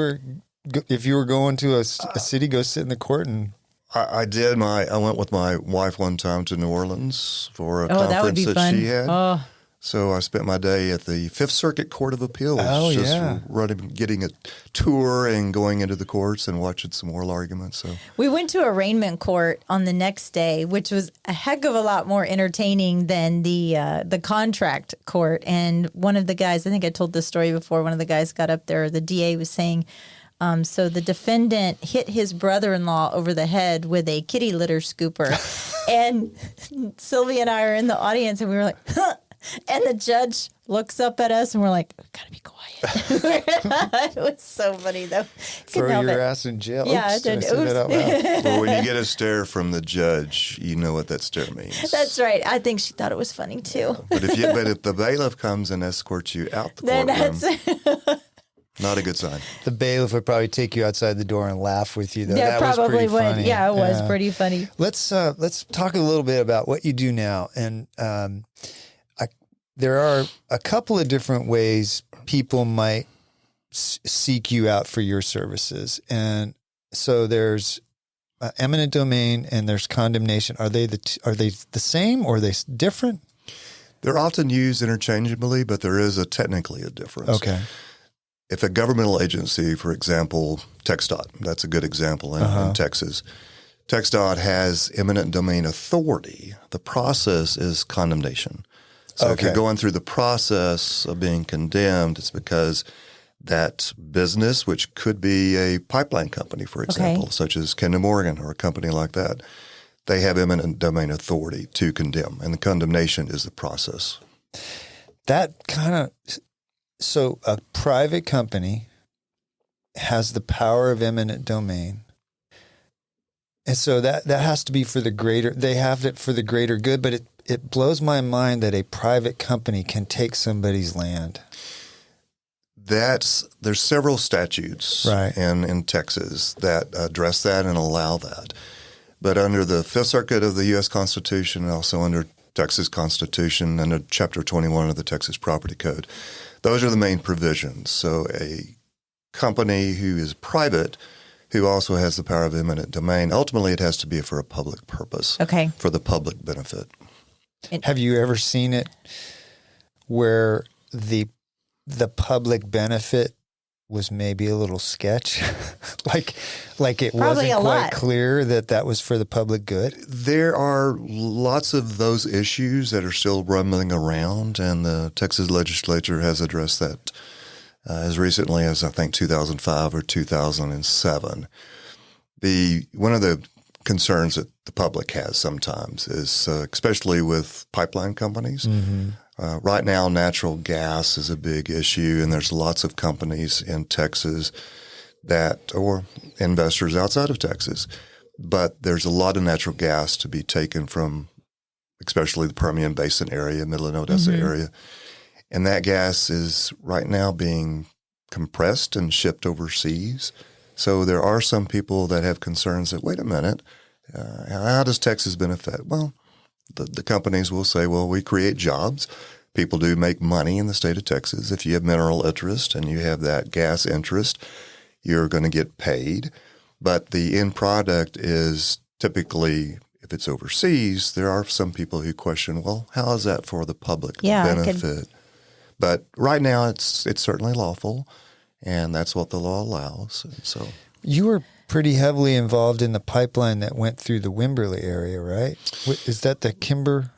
were going to a city, go sit in the court and... I did. I went with my wife one time to New Orleans for a that would conference be that fun. she had. Oh. So I spent my day at the Fifth Circuit Court of Appeals, Oh, just yeah. getting a tour and going into the courts and watching some oral arguments. So We went to arraignment court on the next day, which was a heck of a lot more entertaining than the contract court. And one of the guys, I think I told this story before, one of the guys got up there, the DA was saying, so the defendant hit his brother-in-law over the head with a kitty litter scooper. And Sylvia and I are in the audience, and we were like, huh. And the judge looks up at us, and we're like, gotta be quiet. It was so funny, though. Couldn't Throw help your it. ass in jail. Yeah, I Oops, did I did. say that out loud? well, when you get a stare from the judge, you know what that stare means. That's right. I think she thought it was funny, too. But if the bailiff comes and escorts you out the Then courtroom, that's not a good sign. The bailiff would probably take you outside the door and laugh with you, though. yeah, That was probably pretty would. funny. Yeah, it was pretty funny. Let's talk a little bit about what you do now. And there are a couple of different ways people might seek you out for your services. And so there's eminent domain and there's condemnation. Are they the same or are they different? They're often used interchangeably, but there is technically a difference. Okay. If a governmental agency, for example, TxDOT, that's a good example in Texas. TxDOT has eminent domain authority. The process is condemnation. So if you're going through the process of being condemned, it's because that business, which could be a pipeline company, for example, such as Kinder Morgan or a company like that, they have eminent domain authority to condemn, and the condemnation is the process. So a private company has the power of eminent domain. And so that has to be for the greater, they have it for the greater good, but it blows my mind that a private company can take somebody's land. There's several statutes in Texas that address that and allow that. But under the Fifth Circuit of the U.S. Constitution and also under Texas Constitution, under Chapter 21 of the Texas Property Code, those are the main provisions. So a company who is private who also has the power of eminent domain, ultimately it has to be for a public purpose, for the public benefit. Have you ever seen it where the public benefit was maybe a little sketch? like it Probably wasn't quite lot. clear that was for the public good? There are lots of those issues that are still rumbling around, and the Texas legislature has addressed that as recently as, I think, 2005 or 2007. One of the concerns that the public has sometimes is, especially with pipeline companies, right now natural gas is a big issue, and there's lots of companies in Texas or investors outside of Texas but there's a lot of natural gas to be taken from, especially the Permian Basin area, Midland, Odessa area. And that gas is right now being compressed and shipped overseas. So there are some people that have concerns that, wait a minute, how does Texas benefit? Well, the companies will say, well, we create jobs. People do make money in the state of Texas. If you have mineral interest and you have that gas interest, you're going to get paid. But the end product is typically, if it's overseas, there are some people who question, well, how is that for the public benefit? But right now, it's certainly lawful, and that's what the law allows. And so You were pretty heavily involved in the pipeline that went through the Wimberley area, right? Is that the Kimber?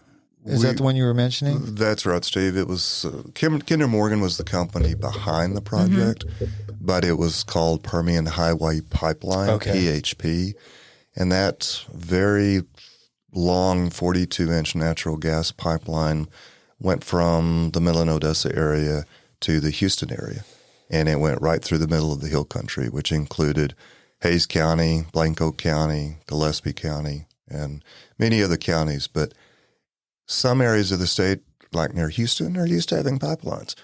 Is that the one you were mentioning? That's right, Steve. It was Kinder Morgan was the company behind the project, but it was called Permian Highway Pipeline, PHP, and that very long 42-inch natural gas pipeline went from the Midland, Odessa area to the Houston area, and it went right through the middle of the hill country, which included Hays County, Blanco County, Gillespie County, and many other counties, but some areas of the state, like near Houston, are used to having pipelines.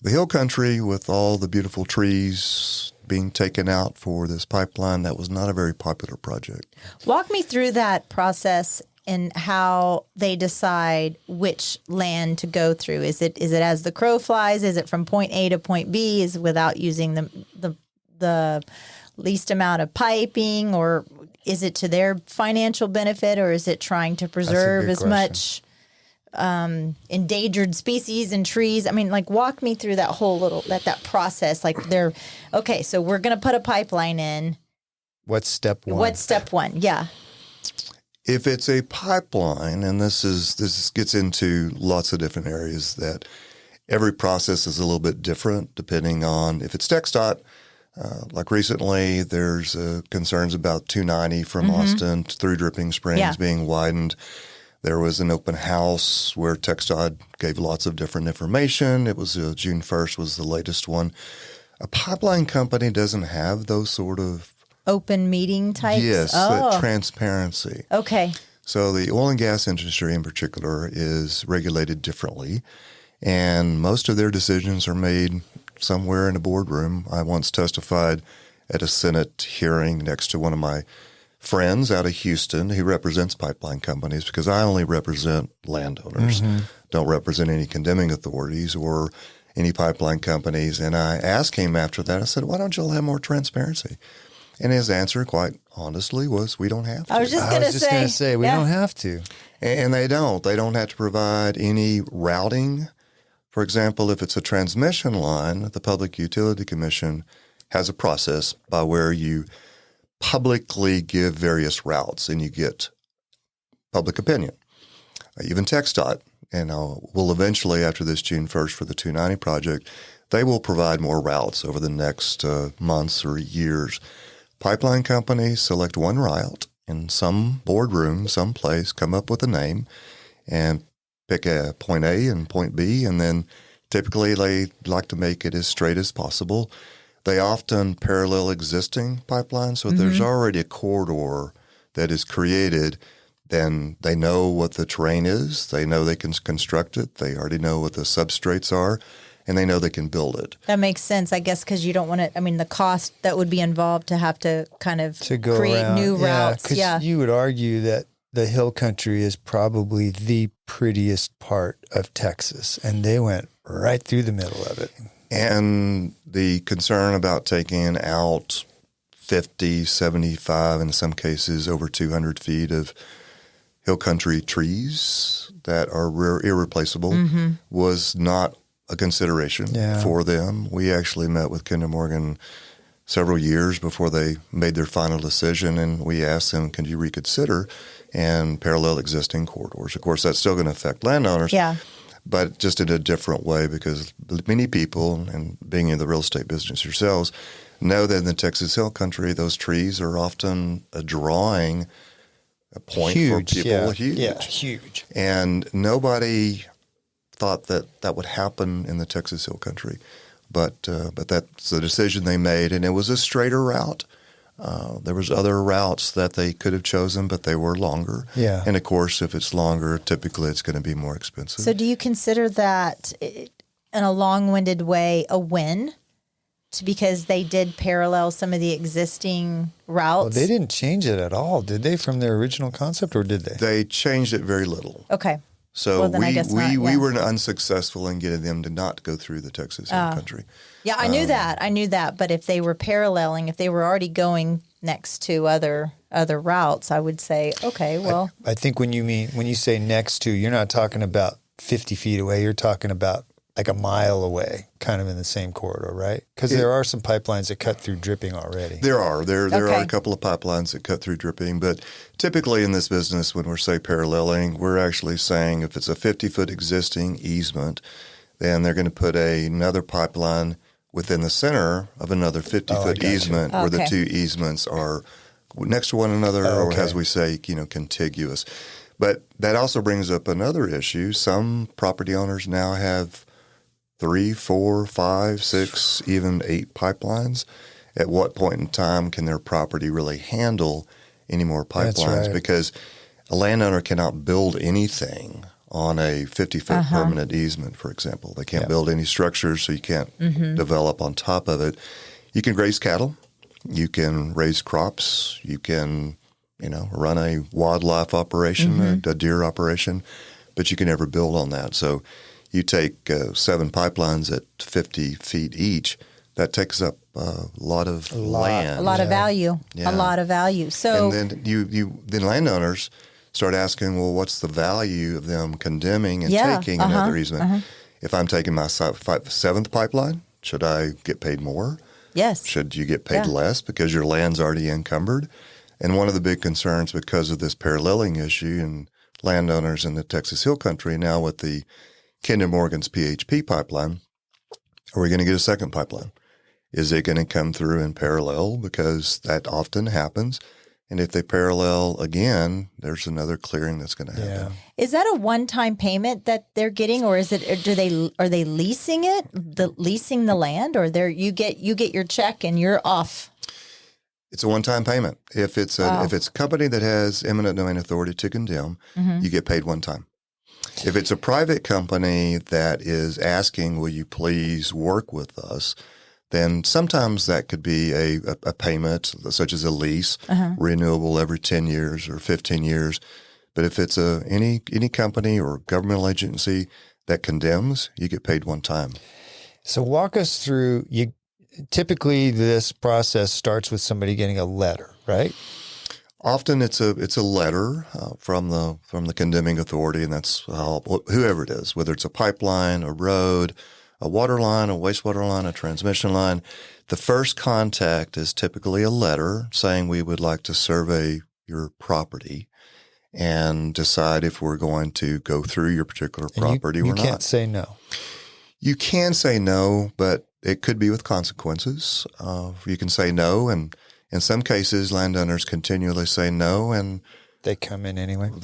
The hill country, with all the beautiful trees being taken out for this pipeline, that was not a very popular project. Walk me through that process and how they decide which land to go through. Is it as the crow flies? Is it from point A to point B? Is it without using the least amount of piping, or is it to their financial benefit, or is it trying to preserve as much endangered species and trees? I mean, like, walk me through that whole that process. Like, so we're going to put a pipeline in. What's step one? Yeah. If it's a pipeline, and this gets into lots of different areas, that every process is a little bit different depending on if it's TxDOT. Like recently, there's concerns about 290 from Austin through Dripping Springs being widened. There was an open house where TxDOT gave lots of different information. It was June 1st was the latest one. A pipeline company doesn't have those sort of open meeting types? Yes, that transparency. Okay. So the oil and gas industry in particular is regulated differently, and most of their decisions are made somewhere in a boardroom. I once testified at a Senate hearing next to one of my friends out of Houston who represents pipeline companies, because I only represent landowners, don't represent any condemning authorities or any pipeline companies. And I asked him after that, I said, why don't you all have more transparency? And his answer, quite honestly, was, we don't have to. I was just going to say, we don't have to. And they don't. They don't have to provide any routing. For example, if it's a transmission line, the Public Utility Commission has a process by where you publicly give various routes and you get public opinion. Even TxDOT, and will eventually, after this June 1st for the 290 project, they will provide more routes over the next months or years. Pipeline companies select one route in some boardroom, someplace, come up with a name and pick a point A and point B, and then typically they like to make it as straight as possible. They often parallel existing pipelines, so if there's already a corridor that is created, then they know what the terrain is, they know they can construct it, they already know what the substrates are, and they know they can build it. That makes sense, I guess, because you don't want to, the cost that would be involved to have to kind of create around. new routes. Because you would argue that the hill country is probably the prettiest part of Texas, and they went right through the middle of it. And the concern about taking out 50, 75, in some cases over 200 feet of hill country trees that are irreplaceable was not a consideration for them. We actually met with Kinder Morgan several years before they made their final decision, and we asked them, can you reconsider and parallel existing corridors? Of course, that's still going to affect landowners. Yeah. But just in a different way, because many people, and being in the real estate business yourselves, know that in the Texas Hill Country, those trees are often a drawing point for people. Huge. Yeah, huge. And nobody thought that would happen in the Texas Hill Country. But that's the decision they made, and it was a straighter route. There was other routes that they could have chosen, but they were longer. Yeah. And of course, if it's longer, typically it's going to be more expensive. So do you consider that in a long-winded way a win? Because they did parallel some of the existing routes? Well, they didn't change it at all, did they, from their original concept, or did they? They changed it very little. Okay. So Well, then I guess not, we yeah. were unsuccessful in getting them to not go through the Texas Hill Country. Yeah, I knew that. I knew that. But if they were paralleling, if they were already going next to other routes, I would say, okay, well. I think when you say next to, you're not talking about 50 feet away. You're talking about like a mile away, kind of in the same corridor, right? Because there are some pipelines that cut through dripping already. There are Okay. a couple of pipelines that cut through dripping, but typically in this business, when we're say paralleling, we're actually saying if it's a 50-foot existing easement, then they're going to put another pipeline within the center of another 50-foot gotcha. easement, where the Okay. two easements are next to one another, or as we say, contiguous. But that also brings up another issue. Some property owners now have 3, 4, 5, 6, even 8 pipelines. At what point in time can their property really handle any more pipelines? That's right. Because a landowner cannot build anything on a 50-foot permanent easement, for example. They can't build any structures, so you can't develop on top of it. You can graze cattle. You can raise crops. You can, run a wildlife operation, a deer operation, but you can never build on that. So you take 7 pipelines at 50 feet each, that takes up a lot of land. A lot of value. Yeah. A lot of value. So And then landowners start asking, well, what's the value of them condemning and taking another easement? If I'm taking my 7th pipeline, should I get paid more? yes. Should you get paid less because your land's already encumbered? And one of the big concerns because of this paralleling issue and landowners in the Texas Hill Country now with the Kinder Morgan's PHP pipeline, are we going to get a second pipeline? Is it going to come through in parallel? Because that often happens. And if they parallel again, there's another clearing that's going to happen. Is that a one-time payment that they're getting, or is it? Are they leasing it? Leasing the land, or you get your check and you're off? It's a one-time payment. If it's a company that has eminent domain authority to condemn, you get paid one time. If it's a private company that is asking, will you please work with us, then sometimes that could be a payment, such as a lease, renewable every 10 years or 15 years. But if it's any company or governmental agency that condemns, you get paid one time. So walk us through, typically this process starts with somebody getting a letter, right? Often it's a letter from the condemning authority, and that's whoever it is, whether it's a pipeline, a road, a water line, a wastewater line, a transmission line. The first contact is typically a letter saying we would like to survey your property and decide if we're going to go through your particular property or not. You can't say no. You can say no, but it could be with consequences. You can say no, and in some cases, landowners continually say no, and they come in anyway. And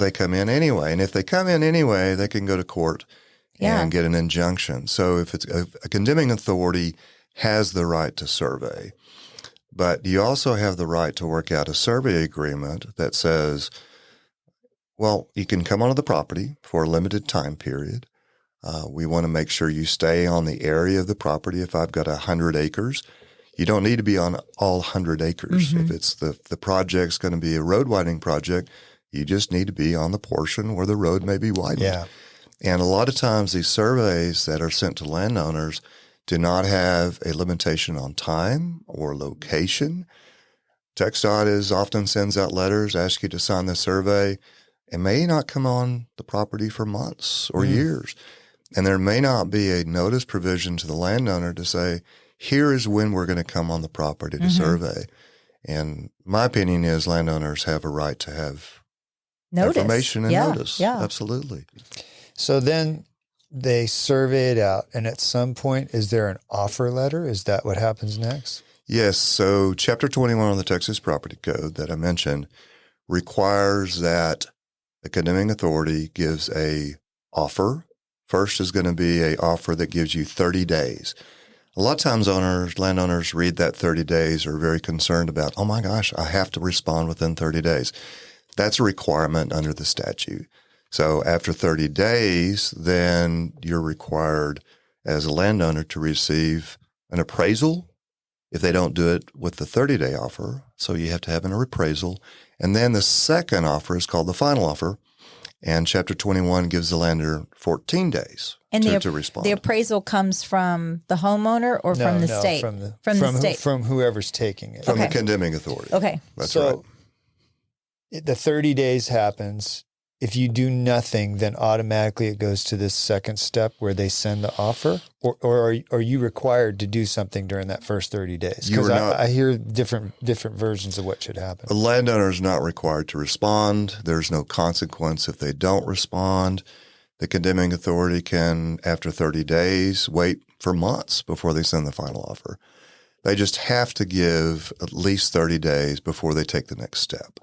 if they come in anyway, they can go to court and get an injunction. So if it's a condemning authority has the right to survey, but you also have the right to work out a survey agreement that says, well, you can come onto the property for a limited time period. We want to make sure you stay on the area of the property. If I've got 100 acres, you don't need to be on all 100 acres. If it's the project's going to be a road widening project, you just need to be on the portion where the road may be widened. Yeah. And a lot of times these surveys that are sent to landowners do not have a limitation on time or location. TxDOT often sends out letters, ask you to sign the survey, and may not come on the property for months or years. And there may not be a notice provision to the landowner to say, here is when we're going to come on the property to survey. And my opinion is landowners have a right to have information and notice. Yeah. Absolutely. So then they survey it out, and at some point, is there an offer letter? Is that what happens next? Yes. So Chapter 21 of the Texas Property Code that I mentioned requires that the condemning authority gives a offer. First is going to be an offer that gives you 30 days. A lot of times landowners read that 30 days are very concerned about, oh my gosh, I have to respond within 30 days. That's a requirement under the statute. So after 30 days, then you're required as a landowner to receive an appraisal if they don't do it with the 30-day offer. So you have to have an appraisal. And then the second offer is called the final offer. And Chapter 21 gives the landowner 14 days to respond. The appraisal comes from the homeowner or from the state? From the state. From whoever's taking it. From the condemning authority. Okay. That's so right. The 30 days happens. If you do nothing, then automatically it goes to this second step where they send the offer? Or are you required to do something during that first 30 days? Because I hear different versions of what should happen. A landowner is not required to respond. There's no consequence if they don't respond. The condemning authority can, after 30 days, wait for months before they send the final offer. They just have to give at least 30 days before they take the next step.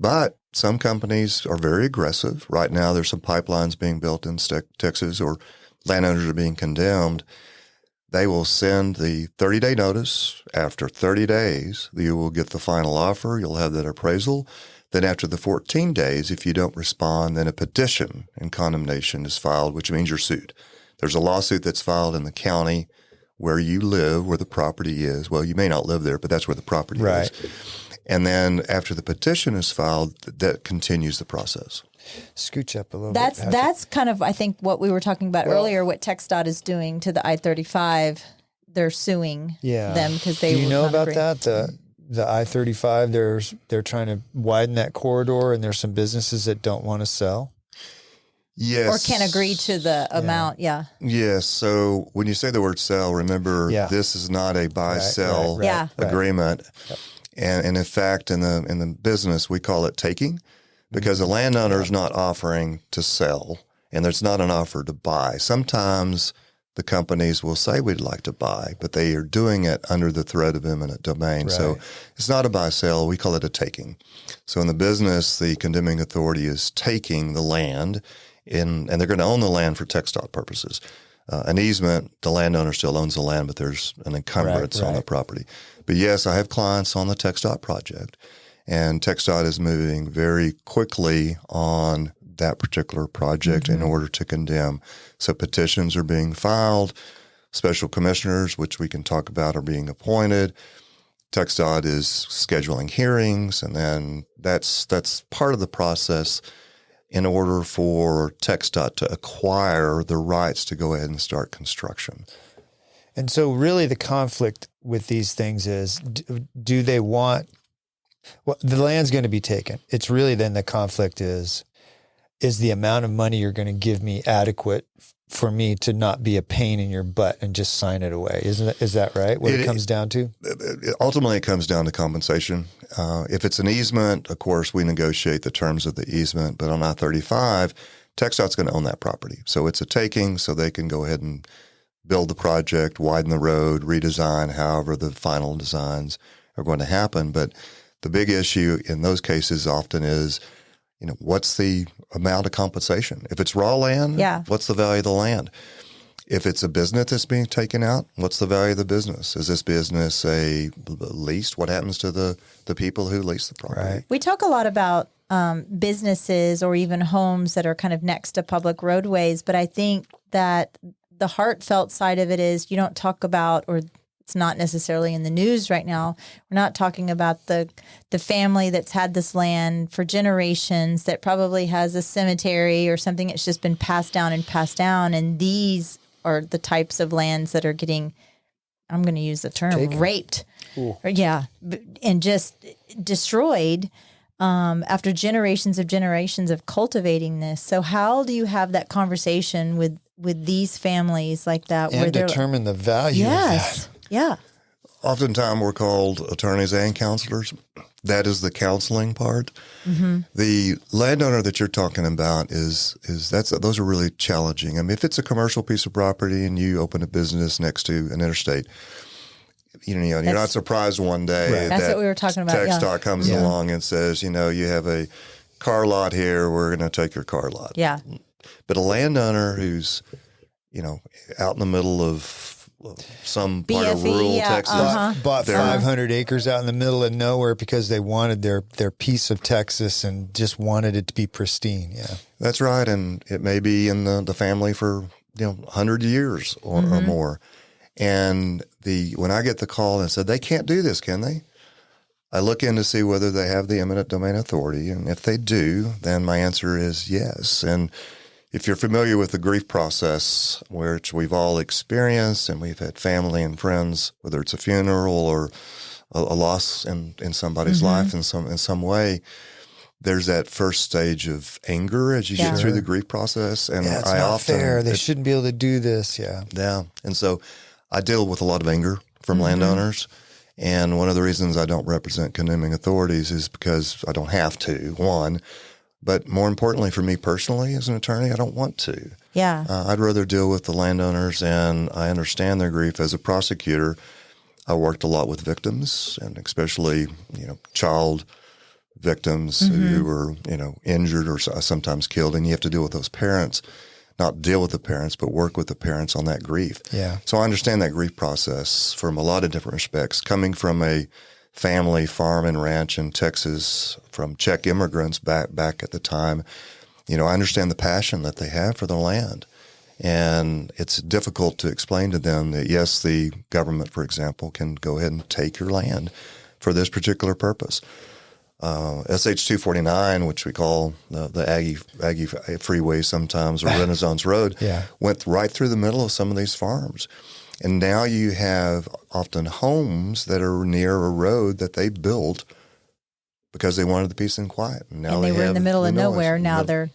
But some companies are very aggressive. Right now, there's some pipelines being built in Texas, or landowners are being condemned. They will send the 30-day notice. After 30 days, you will get the final offer. You'll have that appraisal. Then after the 14 days, if you don't respond, then a petition and condemnation is filed, which means you're sued. There's a lawsuit that's filed in the county where you live, where the property is. Well, you may not live there, but that's where the property is. And then after the petition is filed, that continues the process. Scooch up a little bit. That's kind of, I think, what we were talking about earlier, what TxDOT is doing to the I-35. They're suing them because they Do you know about agree. that? The I-35, they're trying to widen that corridor, and there's some businesses that don't want to sell. Yes. Or can't agree to the amount, Yes. So when you say the word sell, remember this is not a buy-sell agreement. Yep. And in fact, in the business, we call it taking, because the landowner is not offering to sell, and there's not an offer to buy. Sometimes the companies will say we'd like to buy, but they are doing it under the threat of eminent domain. Right. So it's not a buy-sell. We call it a taking. So in the business, the condemning authority is taking the land, and they're going to own the land for TxDOT purposes. An easement, the landowner still owns the land, but there's an encumbrance on the property. But yes, I have clients on the TxDOT project, and TxDOT is moving very quickly on that particular project in order to condemn. So petitions are being filed, special commissioners, which we can talk about, are being appointed. TxDOT is scheduling hearings, and then that's part of the process in order for TxDOT to acquire the rights to go ahead and start construction. And so really the conflict with these things is, do they want, well, the land's going to be taken. It's really then the conflict is the amount of money you're going to give me adequate for me to not be a pain in your butt and just sign it away? Is that right? What it comes down to? Ultimately, it comes down to compensation. If it's an easement, of course, we negotiate the terms of the easement. But on I-35, TxDOT's going to own that property. So it's a taking, so they can go ahead and build the project, widen the road, redesign, however the final designs are going to happen. But the big issue in those cases often is, what's the amount of compensation? If it's raw land, what's the value of the land? If it's a business that's being taken out, what's the value of the business? Is this business leased? What happens to the people who lease the property? Right. We talk a lot about businesses or even homes that are kind of next to public roadways, but I think that the heartfelt side of it is you don't talk about, or it's not necessarily in the news right now. We're not talking about the family that's had this land for generations, that probably has a cemetery or something that's just been passed down. And these are the types of lands that are getting, I'm going to use the term, raped. And just destroyed after generations of cultivating this. So how do you have that conversation with these families like that? And determine the value of that. Yeah. Oftentimes we're called attorneys and counselors. That is the counseling part. Mm-hmm. The landowner that you're talking about those are really challenging. I mean, if it's a commercial piece of property and you open a business next to an interstate, you're not surprised one day That's that what we were talking about. TxDOT comes along and says, you have a car lot here, we're going to take your car lot. Yeah. But a landowner who's, out in the middle of some part of BFE, rural yeah, Texas. Bought They're- 500 acres out in the middle of nowhere because they wanted their piece of Texas and just wanted it to be pristine. Yeah. That's right, and it may be in the family for 100 years or more. And when I get the call and said they can't do this, can they? I look in to see whether they have the eminent domain authority, and if they do, then my answer is yes. And if you're familiar with the grief process, which we've all experienced, and we've had family and friends, whether it's a funeral or a loss in somebody's life in some way, there's that first stage of anger as you get through the grief process. And Yeah, it's I not often, fair. They shouldn't be able to do this. Yeah. Yeah. And so I deal with a lot of anger from landowners. And one of the reasons I don't represent condemning authorities is because I don't have to, one. But more importantly for me personally as an attorney, I don't want to. Yeah. I'd rather deal with the landowners, and I understand their grief. As a prosecutor, I worked a lot with victims, and especially, child victims who were, injured or sometimes killed. And you have to deal with those parents. Not deal with the parents, but work with the parents on that grief. Yeah. So I understand that grief process from a lot of different respects. Coming from a family farm and ranch in Texas, from Czech immigrants back at the time, I understand the passion that they have for the land. And it's difficult to explain to them that, yes, the government, for example, can go ahead and take your land for this particular purpose. SH-249, which we call the Aggie Freeway sometimes, or Renaissance Road, went right through the middle of some of these farms. And now you have often homes that are near a road that they built because they wanted the peace and quiet. And now they were in the middle of noise. nowhere. Now they're.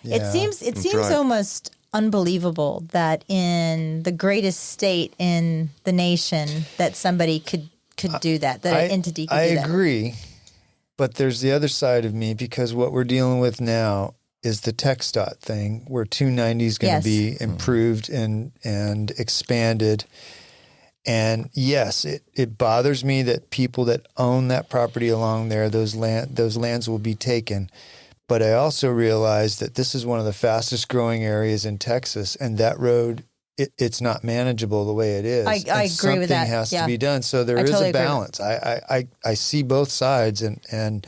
Yeah. It seems right. almost unbelievable that in the greatest state in the nation that somebody could do that. An entity could do that. I agree. But there's the other side of me, because what we're dealing with now is the TxDOT thing, where 290 is going to be improved and expanded. And yes, it bothers me that people that own that property along there, those lands will be taken. But I also realize that this is one of the fastest growing areas in Texas, and that road, it's not manageable the way it is. I agree with that. Something has to be done. So there is totally a balance. I see both sides, and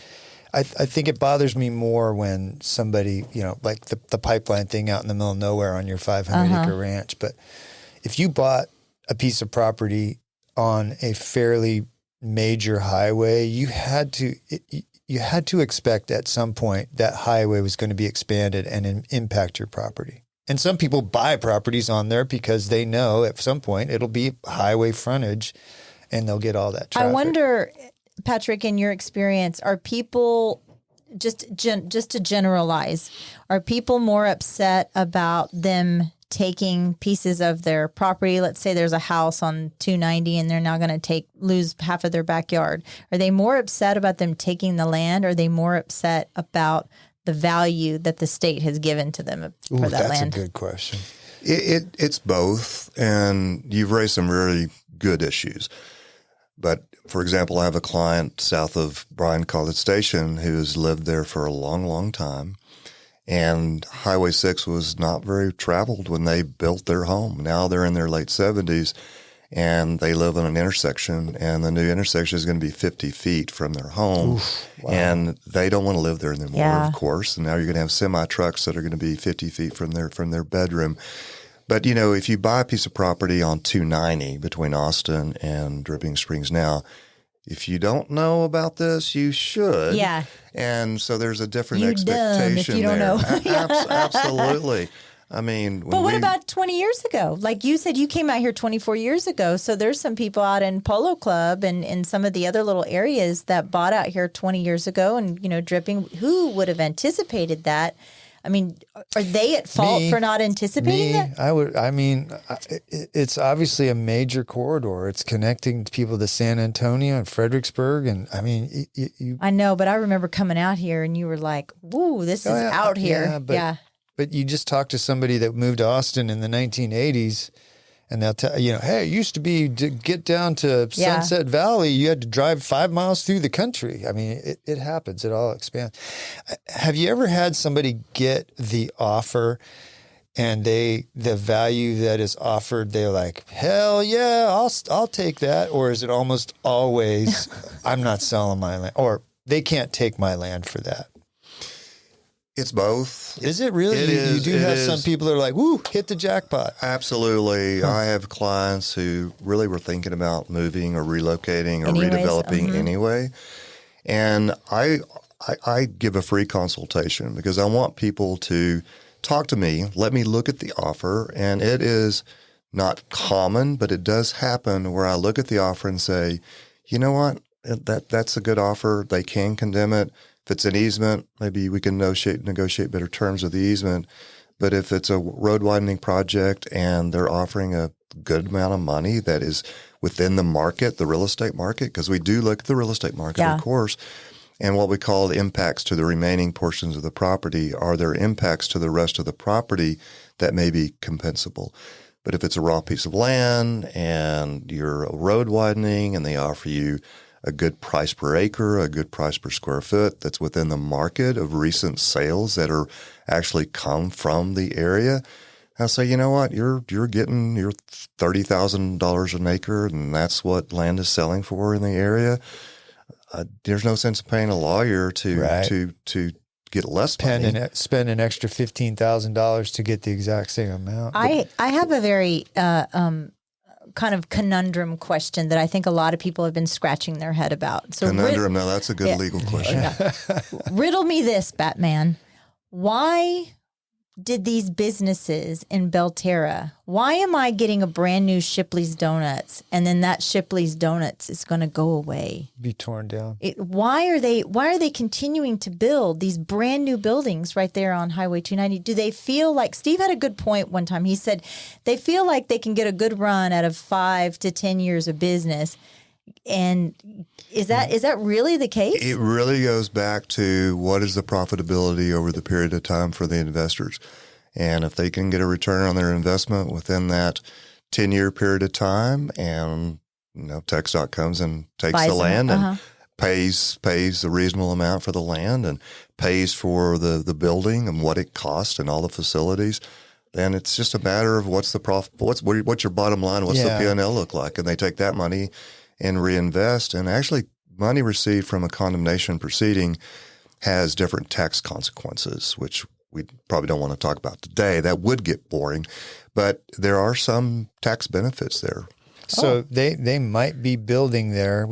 I think it bothers me more when somebody, like the pipeline thing out in the middle of nowhere on your 500-acre ranch. But if you bought a piece of property on a fairly major highway, you had to expect at some point that highway was going to be expanded and impact your property. And some people buy properties on there because they know at some point it'll be highway frontage and they'll get all that traffic. I wonder, Patrick, in your experience, are people, just to generalize, are people more upset about them taking pieces of their property? Let's say there's a house on 290 and they're now going to lose half of their backyard. Are they more upset about them taking the land, or are they more upset about the value that the state has given to them for that land? That's a good question. It's both, and you've raised some really good issues. But, for example, I have a client south of Braun College Station who's lived there for a long, long time, and Highway 6 was not very traveled when they built their home. Now they're in their late 70s, and they live in an intersection, and the new intersection is going to be 50 feet from their home. Oof, wow. And they don't want to live there anymore, Yeah. of course. And now you're going to have semi-trucks that are going to be 50 feet from their bedroom. But, if you buy a piece of property on 290 between Austin and Dripping Springs now, if you don't know about this, you should. Yeah. And so there's a different You're expectation dumb if you don't there. know. Absolutely. I mean, But what about 20 years ago? Like you said, you came out here 24 years ago. So there's some people out in Polo Club and in some of the other little areas that bought out here 20 years ago and, Dripping. Who would have anticipated that? I mean, are they at fault for not anticipating that? It's obviously a major corridor. It's connecting people to San Antonio and Fredericksburg. And I know, but I remember coming out here and you were like, "Woo, this is out here." But you just talk to somebody that moved to Austin in the 1980s, and they'll tell you, hey, it used to be to get down to Sunset Valley, you had to drive 5 miles through the country. I mean, it happens. It all expands. Have you ever had somebody get the offer and the value that is offered, they're like, hell yeah, I'll take that? Or is it almost always, I'm not selling my land, or they can't take my land for that? It's both. Is it really? You do have some people that are like, woo, hit the jackpot. Absolutely. I have clients who really were thinking about moving or relocating or redeveloping anyway. And I give a free consultation because I want people to talk to me, let me look at the offer. And it is not common, but it does happen where I look at the offer and say, you know what, that's a good offer. They can condemn it. If it's an easement, maybe we can negotiate better terms with the easement. But if it's a road widening project and they're offering a good amount of money that is within the market, the real estate market, because we do look at the real estate market, of course, and what we call impacts to the remaining portions of the property, are there impacts to the rest of the property that may be compensable? But if it's a raw piece of land and you're a road widening and they offer you a good price per acre, a good price per square foot that's within the market of recent sales that are actually come from the area, I'll say, you know what, you're getting your $30,000 an acre, and that's what land is selling for in the area. There's no sense of paying a lawyer to get less money. Spend an extra $15,000 to get the exact same amount. I have a very kind of conundrum question that I think a lot of people have been scratching their head about. So conundrum, now that's a good legal question. Riddle me this, Batman. Why did these businesses in Belterra, why am I getting a brand new Shipley's Donuts and then that Shipley's Donuts is going to go away? Be torn down. Why are they continuing to build these brand new buildings right there on Highway 290? Do they feel like, Steve had a good point one time. He said they feel like they can get a good run out of 5 to 10 years of business. And is that really the case? It really goes back to what is the profitability over the period of time for the investors. And if they can get a return on their investment within that 10-year period of time, and TxDOT comes and takes the land and pays a reasonable amount for the land and pays for the building and what it costs and all the facilities, then it's just a matter of what's the profit, what's your bottom line, what's the P&L look like, and they take that money and reinvest. And actually, money received from a condemnation proceeding has different tax consequences, which we probably don't want to talk about today. That would get boring, but there are some tax benefits there. So they might be building there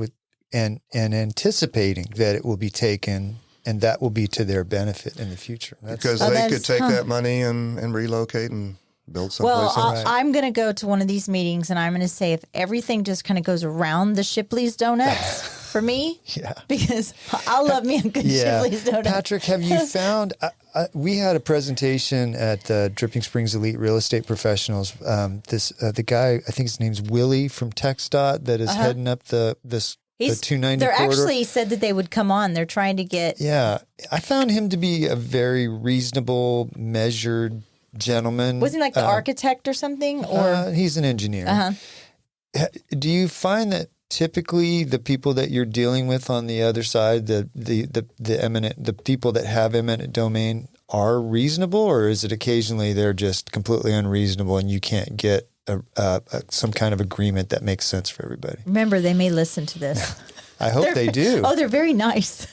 and anticipating that it will be taken, and that will be to their benefit in the future. Because they could take that money and relocate and build someplace else. I'm going to go to one of these meetings and I'm going to say if everything just kind of goes around the Shipley's Donuts for me, because I love me a good Shipley's Donut. Patrick, have you found, we had a presentation at Dripping Springs Elite Real Estate Professionals. The guy, I think his name's Willie from TxDOT, that is heading up the 290 They're corridor. actually said that they would come on. They're trying to get. Yeah. I found him to be a very reasonable, measured gentleman. Wasn't he like the architect or something? Or he's an engineer. Do you find that typically the people that you're dealing with on the other side, the people that have eminent domain, are reasonable, or is it occasionally they're just completely unreasonable and you can't get some kind of agreement that makes sense for everybody? Remember, they may listen to this. I hope they do. Oh, they're very nice.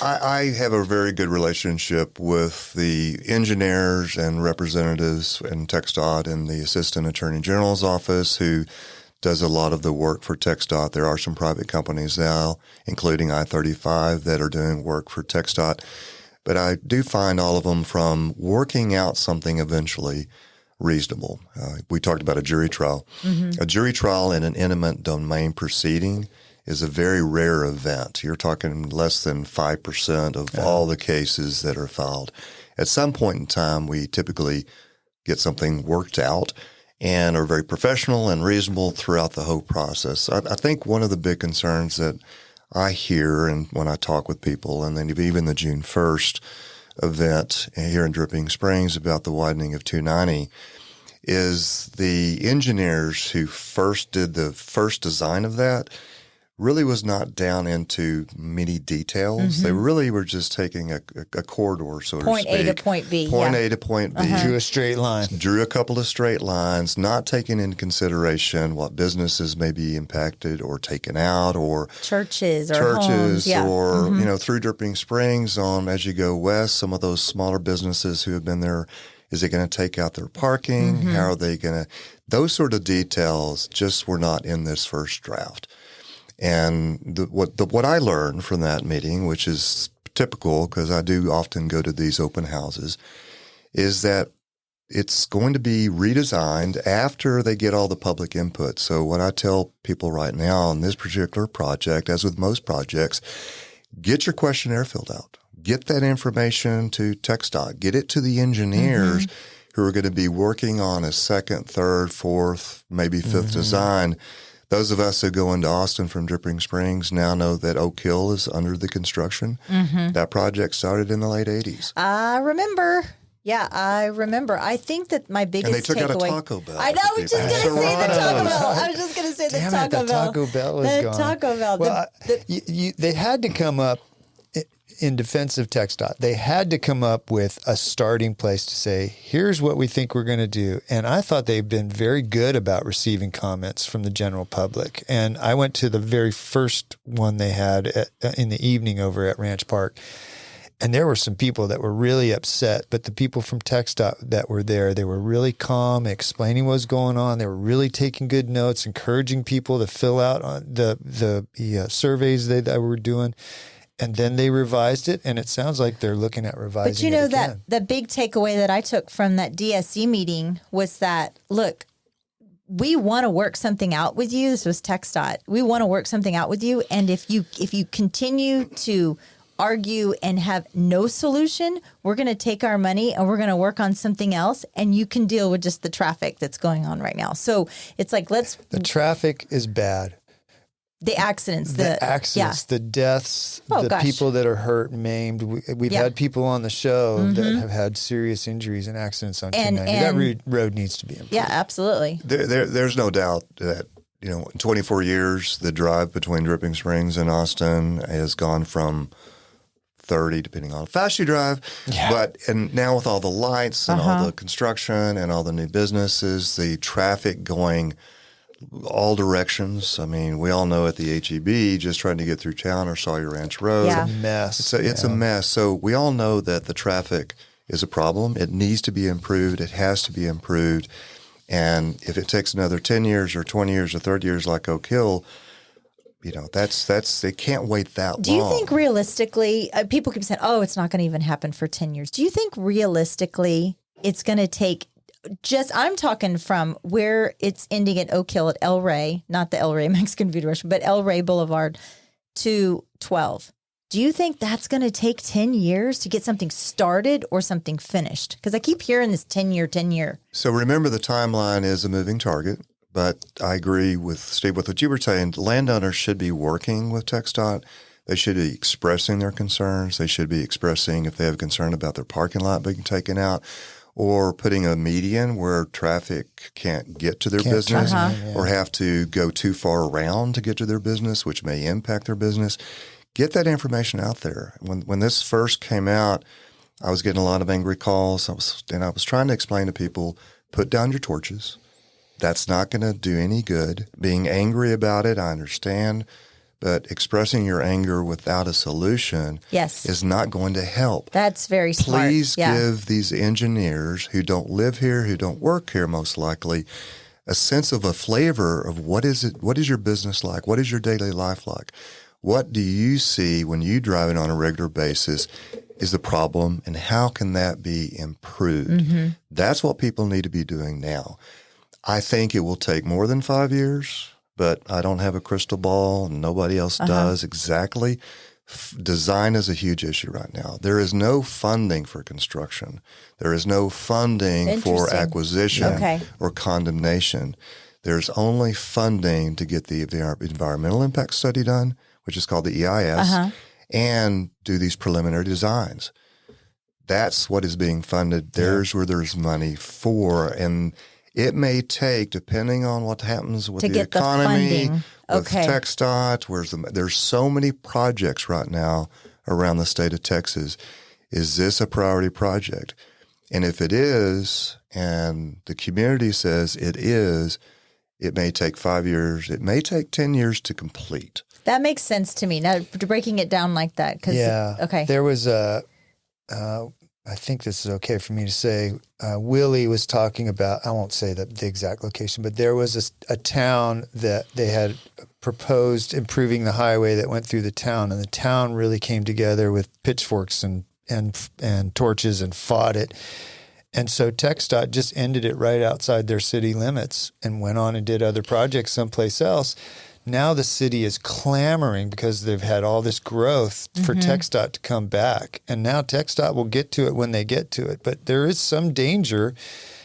I have a very good relationship with the engineers and representatives in TxDOT and the Assistant Attorney General's office who does a lot of the work for TxDOT. There are some private companies now, including I-35, that are doing work for TxDOT. But I do find all of them from working out something eventually reasonable. We talked about a jury trial. A jury trial in an eminent domain proceeding is a very rare event. You're talking less than 5% of all the cases that are filed. At some point in time, we typically get something worked out and are very professional and reasonable throughout the whole process. I think one of the big concerns that I hear and when I talk with people, and then even the June 1st event here in Dripping Springs about the widening of 290, is the engineers who first did the first design of that really was not down into many details. They really were just taking a corridor, so Point to speak. A to point B. Point yeah. A to point B. Drew a straight line. Drew a couple of straight lines, not taking into consideration what businesses may be impacted or taken out, or Churches or homes. Yeah. or through Dripping Springs on as you go west, some of those smaller businesses who have been there. Is it going to take out their parking? How are they going to? Those sort of details just were not in this first draft. And what I learned from that meeting, which is typical because I do often go to these open houses, is that it's going to be redesigned after they get all the public input. So what I tell people right now on this particular project, as with most projects, get your questionnaire filled out. Get that information to TxDOT. Get it to the engineers who are going to be working on a second, third, fourth, maybe fifth design. Those of us who go into Austin from Dripping Springs now know that Oak Hill is under the construction. That project started in the late 80s. I remember. Yeah, I remember. I think that my biggest And they took takeaway. out a Taco Bell. I know. I was just going to say the Taco Bell. I was just going to say the Damn Taco it, the Bell. Taco Bell is the gone. Taco Bell. Well, they had to come up, in defense of TxDOT, they had to come up with a starting place to say, here's what we think we're going to do. And I thought they've been very good about receiving comments from the general public. And I went to the very first one they had in the evening over at Ranch Park. And there were some people that were really upset, but the people from TxDOT that were there, they were really calm, explaining what was going on. They were really taking good notes, encouraging people to fill out on the surveys they were doing. And then they revised it, and it sounds like they're looking at revising it. But you know again. that the big takeaway that I took from that DSC meeting was that, look, we want to work something out with you. This was TxDOT. We want to work something out with you, and if you continue to argue and have no solution, we're going to take our money and we're going to work on something else, and you can deal with just the traffic that's going on right now. So it's like the traffic is bad. The accidents, the deaths, people that are hurt, maimed. We've had people on the show that have had serious injuries and accidents on 290. That road needs to be improved. Yeah, absolutely. There's no doubt that, in 24 years, the drive between Dripping Springs and Austin has gone from 30, depending on how fast you drive. Yeah. And now with all the lights and all the construction and all the new businesses, the traffic going all directions. I mean, we all know at the HEB, just trying to get through town or Sawyer Ranch Road. Yeah. It's a mess. It's a mess. So we all know that the traffic is a problem. It needs to be improved. It has to be improved. And if it takes another 10 years or 20 years or 30 years like Oak Hill, they can't wait that long. Do you think realistically, people keep saying, oh, it's not going to even happen for 10 years. Do you think realistically it's going to take I'm talking from where it's ending at Oak Hill at El Rey, not the El Rey Mexican Food Restaurant, but El Rey Boulevard to 12. Do you think that's going to take 10 years to get something started or something finished? Because I keep hearing this 10 year. So remember, the timeline is a moving target, but I agree with Steve with what you were saying. Landowners should be working with TxDOT. They should be expressing their concerns. They should be expressing if they have concern about their parking lot being taken out, or putting a median where traffic can't get to their business or have to go too far around to get to their business, which may impact their business. Get that information out there. When this first came out, I was getting a lot of angry calls. I was trying to explain to people, put down your torches. That's not going to do any good. Being angry about it, I understand. But expressing your anger without a solution is not going to help. That's very smart. Please give these engineers who don't live here, who don't work here most likely, a sense of a flavor of what is your business like? What is your daily life like? What do you see when you drive it on a regular basis is the problem, and how can that be improved? That's what people need to be doing now. I think it will take more than 5 years. But I don't have a crystal ball, and nobody else does exactly. Design is a huge issue right now. There is no funding for construction. There is no funding for acquisition or condemnation. There's only funding to get the environmental impact study done, which is called the EIS, and do these preliminary designs. That's what is being funded. There's where there's money for, and It may take, depending on what happens with To the get the economy, funding. with Okay. TxDOT, there's so many projects right now around the state of Texas. Is this a priority project? And if it is, and the community says it is, it may take 5 years. It may take 10 years to complete. That makes sense to me. Now, breaking it down like that. Okay. There was I think this is okay for me to say, Willie was talking about, I won't say the exact location, but there was a town that they had proposed improving the highway that went through the town, and the town really came together with pitchforks and torches and fought it. And so TxDOT just ended it right outside their city limits and went on and did other projects someplace else. Now the city is clamoring because they've had all this growth for TxDOT to come back. And now TxDOT will get to it when they get to it. But there is some danger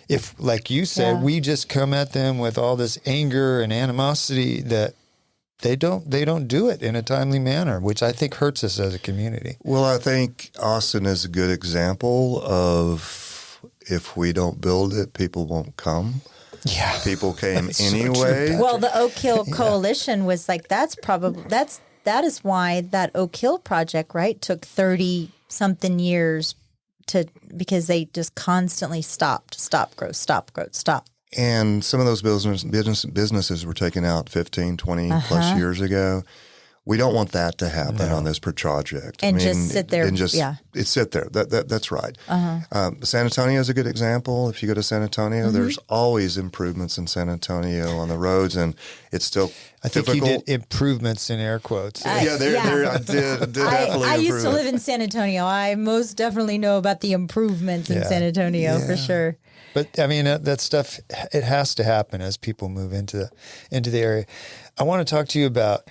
if, like you said, we just come at them with all this anger and animosity that they don't do it in a timely manner, which I think hurts us as a community. Well, I think Austin is a good example of if we don't build it, people won't come. Yeah. People came That's so anyway. true. Well, the Oak Hill Coalition was like, that is why that Oak Hill project, right, took 30 something years because they just constantly stop. And some of those businesses were taken out 15, 20 plus years ago. We don't want that to happen on this project. And just sit there. It sit there. That's right. San Antonio is a good example. If you go to San Antonio, there's always improvements in San Antonio on the roads, and it's still I think difficult. you did improvements in air quotes. I did definitely I used to improve. live in San Antonio. I most definitely know about the improvements in San Antonio for sure. But I mean, that stuff, it has to happen as people move into the area. I want to talk to you about,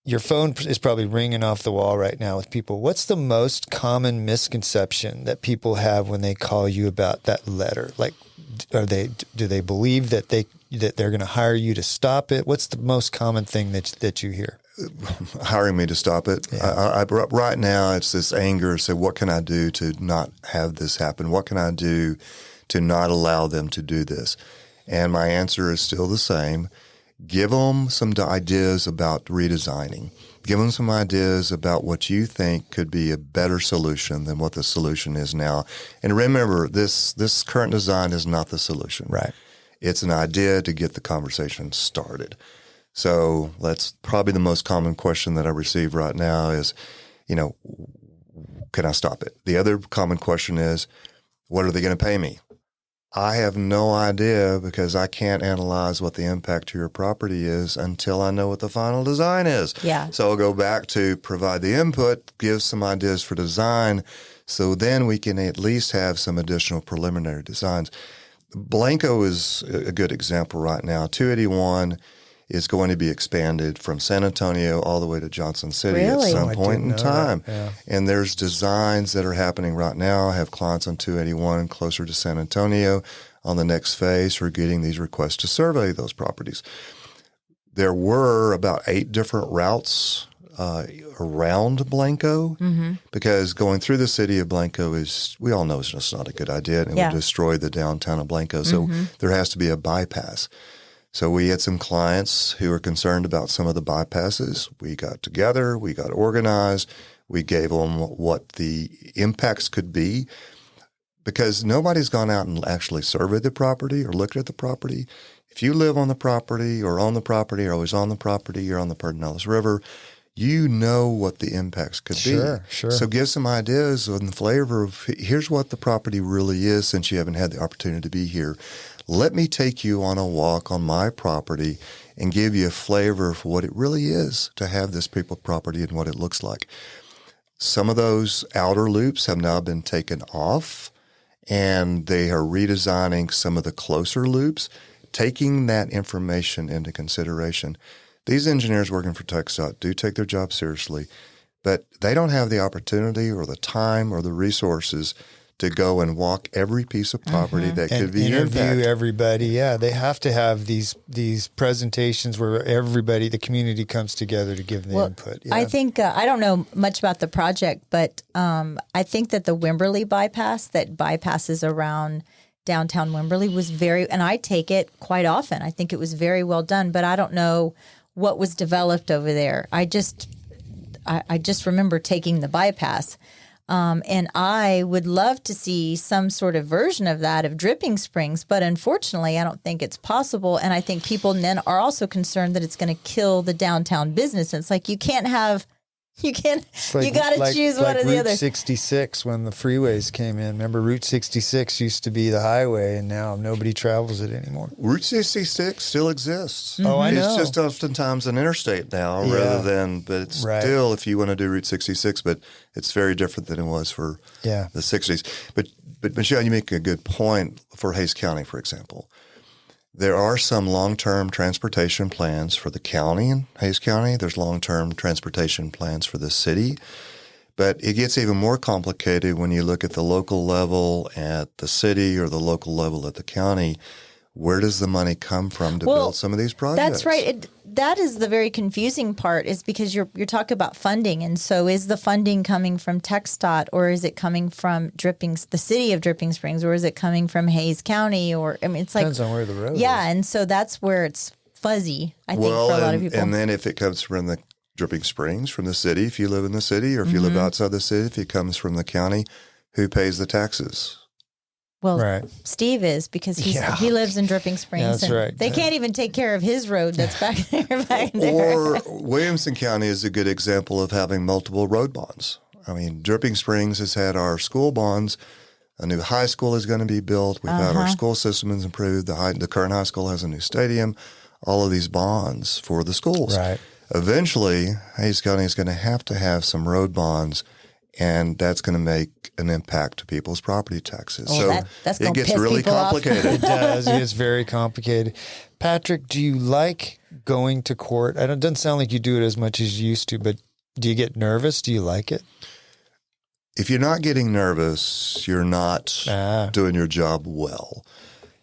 your phone is probably ringing off the wall right now with people. What's the most common misconception that people have when they call you about that letter? Like, do they believe that they're going to hire you to stop it? What's the most common thing that you hear? Hiring me to stop it. Yeah. Right now, it's this anger. So what can I do to not have this happen? What can I do to not allow them to do this? And my answer is still the same. Give them some ideas about redesigning. Give them some ideas about what you think could be a better solution than what the solution is now. And remember, this current design is not the solution. Right. It's an idea to get the conversation started. So that's probably the most common question that I receive right now is, can I stop it? The other common question is, what are they going to pay me? I have no idea because I can't analyze what the impact to your property is until I know what the final design is. Yeah. So I'll go back to provide the input, give some ideas for design, so then we can at least have some additional preliminary designs. Blanco is a good example right now. 281 is going to be expanded from San Antonio all the way to Johnson City Really? at some I point didn't in know time. that. Yeah. And there's designs that are happening right now. I have clients on 281 closer to San Antonio on the next phase who are getting these requests to survey those properties. There were about 8 different routes around Blanco because going through the city of Blanco we all know it's just not a good idea and it would destroy the downtown of Blanco. So there has to be a bypass. So we had some clients who were concerned about some of the bypasses. We got together, we got organized, we gave them what the impacts could be because nobody's gone out and actually surveyed the property or looked at the property. If you live on the property or own the property or always on the property, you're on the Pedernales River, you know what the impacts could be. Sure. So give some ideas on the flavor of here's what the property really is since you haven't had the opportunity to be here. Let me take you on a walk on my property and give you a flavor for what it really is to have this people's property and what it looks like. Some of those outer loops have now been taken off, and they are redesigning some of the closer loops, taking that information into consideration. These engineers working for TxDOT do take their job seriously, but they don't have the opportunity or the time or the resources to go and walk every piece of property that could be interview impacted. everybody. Yeah, they have to have these presentations where everybody, the community, comes together to give the input. Yeah. I think I don't know much about the project, but I think that the Wimberley bypass that bypasses around downtown Wimberley was and I take it quite often. I think it was very well done, but I don't know what was developed over there. I just remember taking the bypass. And I would love to see some sort of version of that of Dripping Springs, but unfortunately, I don't think it's possible. And I think people then are also concerned that it's going to kill the downtown business. And it's like you got to choose one or the other. Route 66 when the freeways came in. Remember, Route 66 used to be the highway, and now nobody travels it anymore. Route 66 still exists. Oh, I know. It's just oftentimes an interstate now rather than, but it's still, if you want to do Route 66, but it's very different than it was for the 60s. But Michelle, you make a good point for Hays County, for example. There are some long-term transportation plans for the county in Hays County. There's long-term transportation plans for the city. But it gets even more complicated when you look at the local level at the city or the local level at the county. Where does the money come from to build some of these projects? That's right. That is the very confusing part, is because you're talking about funding. And so is the funding coming from TxDOT, or is it coming from the city of Dripping Springs, or is it coming from Hays County? Or it's like, depends on where the road is. Yeah, and so that's where it's fuzzy, I think, for a lot of people. And then if it comes from the Dripping Springs, from the city, if you live in the city, or if you live outside the city, if it comes from the county, who pays the taxes? Well, Steve is, because he lives in Dripping Springs. Yeah, that's and right. They can't even take care of his road that's back there. Or Williamson County is a good example of having multiple road bonds. I mean, Dripping Springs has had our school bonds. A new high school is going to be built. We've had our school system is improved. The current high school has a new stadium. All of these bonds for the schools. Right. Eventually, Hays County is going to have some road bonds, and that's going to make an impact to people's property taxes. That's it gets really complicated. It does. It is very complicated. Patrick, do you like going to court? It doesn't sound like you do it as much as you used to, but do you get nervous? Do you like it? If you're not getting nervous, you're not doing your job well.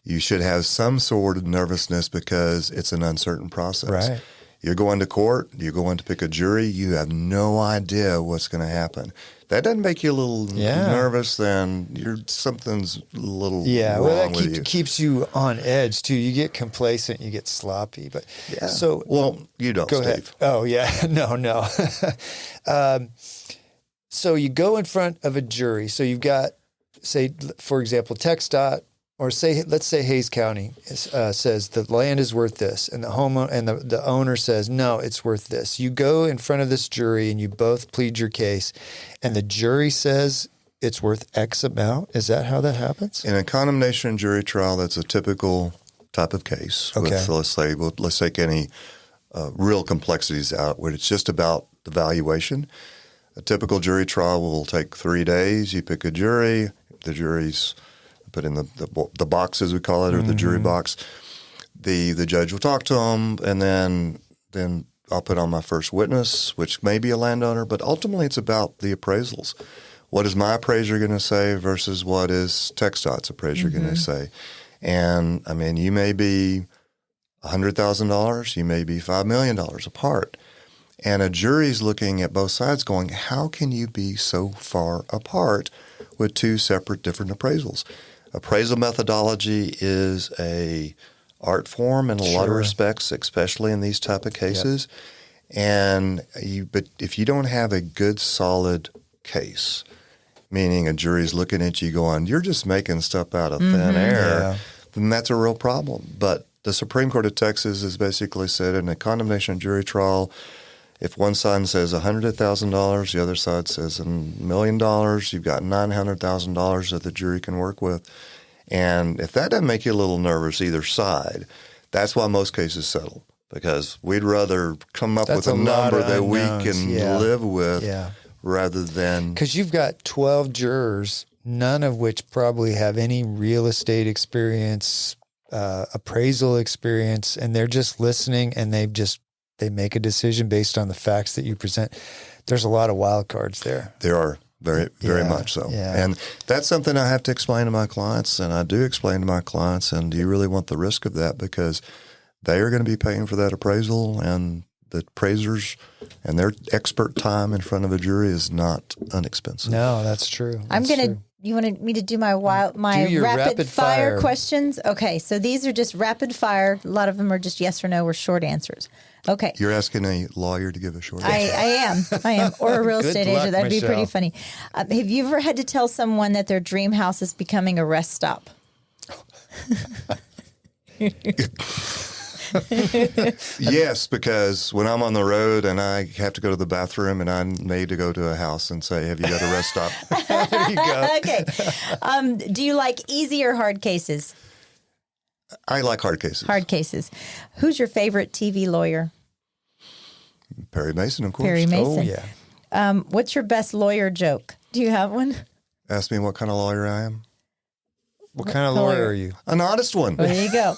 You should have some sort of nervousness because it's an uncertain process. Right. You're going to court, you're going to pick a jury, you have no idea what's going to happen. That doesn't make you a little nervous, then something's a little wrong with you. Keeps you on edge, too. You get complacent, you get sloppy. But you don't, go Steve. ahead. Oh, yeah. No. So you go in front of a jury. So you've got, say, for example, TxDOT, or let's say Hays County says the land is worth this, and the homeowner and the owner says no, it's worth this. You go in front of this jury and you both plead your case, and the jury says it's worth X amount. Is that how that happens? In a condemnation jury trial, that's a typical type of case. Okay. Let's take any real complexities out where it's just about the valuation. A typical jury trial will take 3 days. You pick a jury. The jury's put in the box, as we call it, or the jury box. The judge will talk to them, and then I'll put on my first witness, which may be a landowner, but ultimately it's about the appraisals. What is my appraiser going to say versus what is TxDOT's appraiser going to say? And, I mean, you may be $100,000, you may be $5 million apart. And a jury's looking at both sides going, how can you be so far apart with two separate different appraisals? Appraisal methodology is a art form in a lot of respects, especially in these type of cases. Yep. But if you don't have a good, solid case, meaning a jury's looking at you going, you're just making stuff out of thin air, then that's a real problem. But the Supreme Court of Texas has basically said in a condemnation jury trial, if one side says $100,000, the other side says $1 million, you've got $900,000 that the jury can work with. And if that doesn't make you a little nervous, either side, that's why most cases settle, because we'd rather come up with a number that we can live with rather than... Because you've got 12 jurors, none of which probably have any real estate experience, appraisal experience, and they're just listening, and they make a decision based on the facts that you present. There's a lot of wild cards there. There are, very much so. Yeah. And that's something I have to explain to my clients, and I do explain to my clients, and do you really want the risk of that? Because they are going to be paying for that appraisal, and the appraisers and their expert time in front of a jury is not inexpensive. No, that's true. I'm going to You wanted me to do my Do your rapid fire fire. questions? Okay, so these are just rapid fire. A lot of them are just yes or no or short answers. Okay. You're asking a lawyer to give a short I am. Or a real Good estate luck, agent. That'd be pretty Michelle. funny. Have you ever had to tell someone that their dream house is becoming a rest stop? Yes, because when I'm on the road and I have to go to the bathroom and I need to go to a house and say, have you got a rest stop? There you go. Okay. Do you like easy or hard cases? I like hard cases. Hard cases. Who's your favorite TV lawyer? Perry Mason, of course. Perry Mason. Oh, yeah. What's your best lawyer joke? Do you have one? Ask me what kind of lawyer I am. What kind of lawyer are you? An honest one. Well, there you go.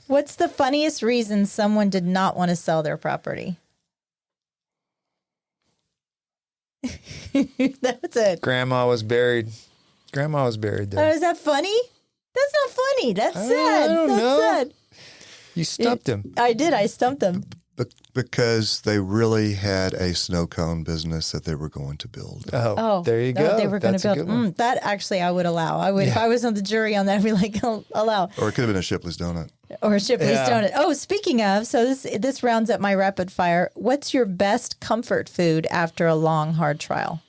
What's the funniest reason someone did not want to sell their property? That's it. Grandma was buried. Grandma was buried Oh, there. is that funny? That's not funny. That's sad. I don't That's know. sad. You stumped him. I did. I stumped them. Because they really had a snow cone business that they were going to build. Oh, there you go. They were going That's to a build. good one. That actually, I would allow. I would if I was on the jury on that. I'd be like, allow Or it could have been a Shipley's donut. or Shipley's Yeah. donut. Oh, speaking of, so this rounds up my rapid fire. What's your best comfort food after a long, hard trial?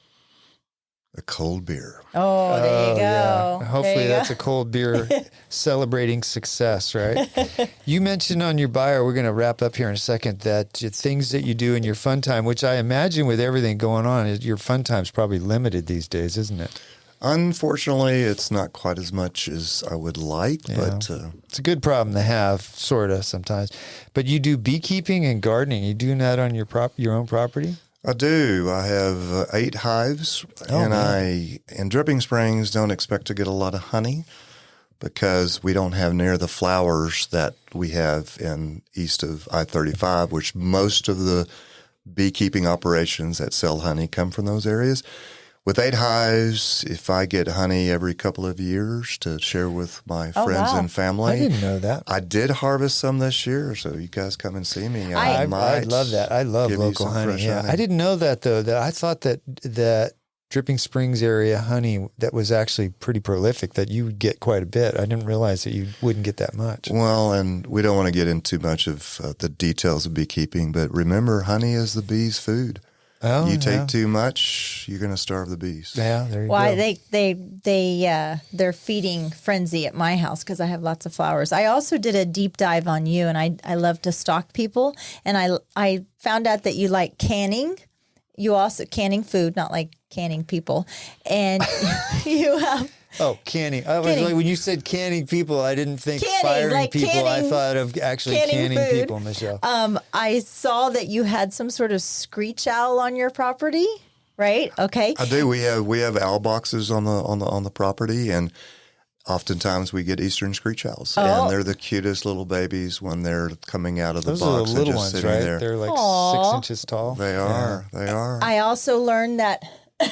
A cold beer. Oh, there you go. Yeah. Hopefully There you that's go. a cold beer celebrating success, right? You mentioned on your bio, we're going to wrap up here in a second, that things that you do in your fun time, which I imagine with everything going on, your fun time's probably limited these days, isn't it? Unfortunately, it's not quite as much as I would like, but It's a good problem to have, sort of, sometimes. But you do beekeeping and gardening. You doing that on your own property? I do. I have 8 hives, and I in Dripping Springs don't expect to get a lot of honey because we don't have near the flowers that we have in east of I-35, which most of the beekeeping operations that sell honey come from those areas. With 8 hives, if I get honey every couple of years to share with my friends wow. and family. I didn't know that. I did harvest some this year, so you guys come and see me. I I love that. I love give you local some honey. fresh Yeah, honey. I didn't know that though. That I thought that Dripping Springs area honey that was actually pretty prolific. That you would get quite a bit. I didn't realize that you wouldn't get that much. Well, and we don't want to get into much of the details of beekeeping, but remember, honey is the bee's food. Oh, You take yeah. too much, you're going to starve the bees. Yeah, there you Why go. they're feeding frenzy at my house because I have lots of flowers. I also did a deep dive on you, and I love to stalk people. And I found out that you like canning. You also canning food, not like canning people. And you have Oh, canning. I was Canning. like, when you said canning people, I didn't think Canning, firing like people. I canning- thought of actually canning canning food. people, Michelle. I saw that you had some sort of screech owl on your property, right? Okay. I do. We have owl boxes on the property, and oftentimes we get eastern screech owls, Oh. and they're the cutest little babies when they're coming out of the Those are the box and little just ones, sitting right? there. They're like Aw. 6 inches tall. They are. They are. I also learned that,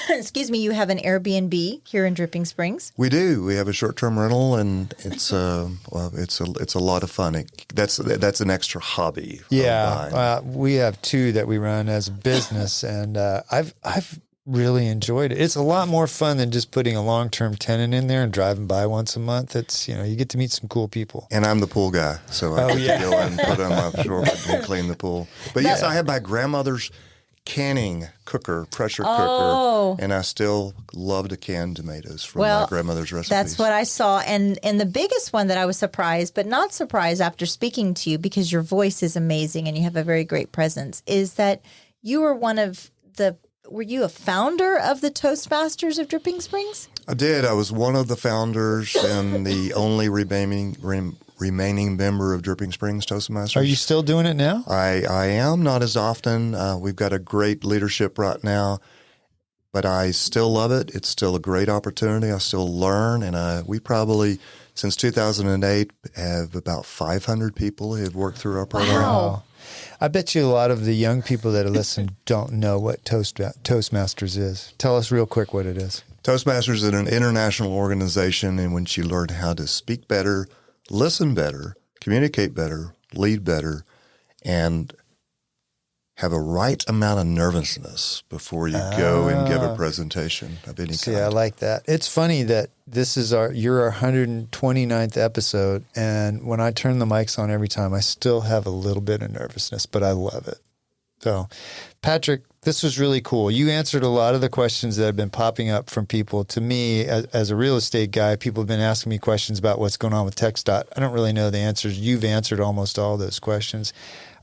excuse me, you have an Airbnb here in Dripping Springs. We do. We have a short-term rental, and it's it's a lot of fun. That's an extra hobby. of Yeah, mine. we have 2 that we run as a business, and I've really enjoyed it. It's a lot more fun than just putting a long-term tenant in there and driving by once a month. It's you get to meet some cool people. And I'm the pool guy, so I get to go and put on my short and clean the pool. But yes, I have my grandmother's canning cooker, pressure cooker, and I still love to can tomatoes from my grandmother's recipes. That's what I saw. And the biggest one that I was surprised, but not surprised after speaking to you because your voice is amazing and you have a very great presence, is that you were were you a founder of the Toastmasters of Dripping Springs? I did. I was one of the founders and the only remaining member of Dripping Springs Toastmasters. Are you still doing it now? I am, not as often. We've got a great leadership right now, but I still love it. It's still a great opportunity. I still learn, and we probably, since 2008, have about 500 people who have worked through our program. Wow. I bet you a lot of the young people that are listening don't know what Toastmasters is. Tell us real quick what it is. Toastmasters is an international organization in which you learn how to speak better, listen better, communicate better, lead better, and have a right amount of nervousness before you go and give a presentation of any See, kind. I like that. It's funny that this is your 129th episode, and when I turn the mics on every time, I still have a little bit of nervousness, but I love it. So, Patrick, this was really cool. You answered a lot of the questions that have been popping up from people. To me, as a real estate guy, people have been asking me questions about what's going on with TxDOT. I don't really know the answers. You've answered almost all those questions.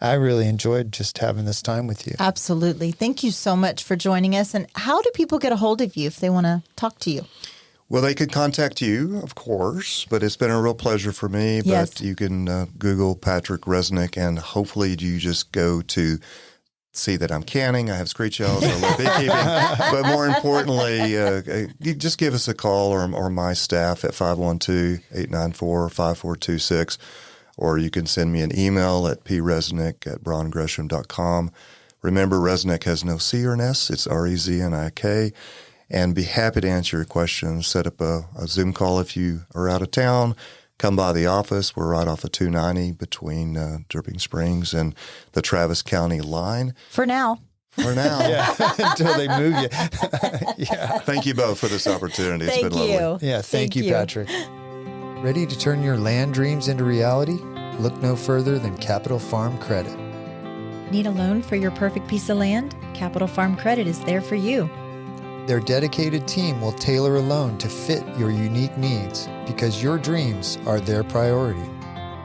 I really enjoyed just having this time with you. Absolutely. Thank you so much for joining us. And how do people get a hold of you if they want to talk to you? Well, they could contact you, of course, but it's been a real pleasure for me. Yes. But you can Google Patrick Reznik, and hopefully you just go to see that I'm canning, I have screech owls, I love beekeeping. But more importantly, you just give us a call or my staff at 512-894-5426. Or you can send me an email at preznik@braungresham.com. Remember, Reznik has no C or an S. It's R-E-Z-N-I-K. And be happy to answer your questions. Set up a Zoom call if you are out of town. Come by the office. We're right off of 290 between Dripping Springs and the Travis County line. For now. For now. Until they move you. Yeah. Thank you both for this opportunity. It's Thank been you. lovely. Yeah, thank you, Patrick. Ready to turn your land dreams into reality? Look no further than Capital Farm Credit. Need a loan for your perfect piece of land? Capital Farm Credit is there for you. Their dedicated team will tailor a loan to fit your unique needs because your dreams are their priority.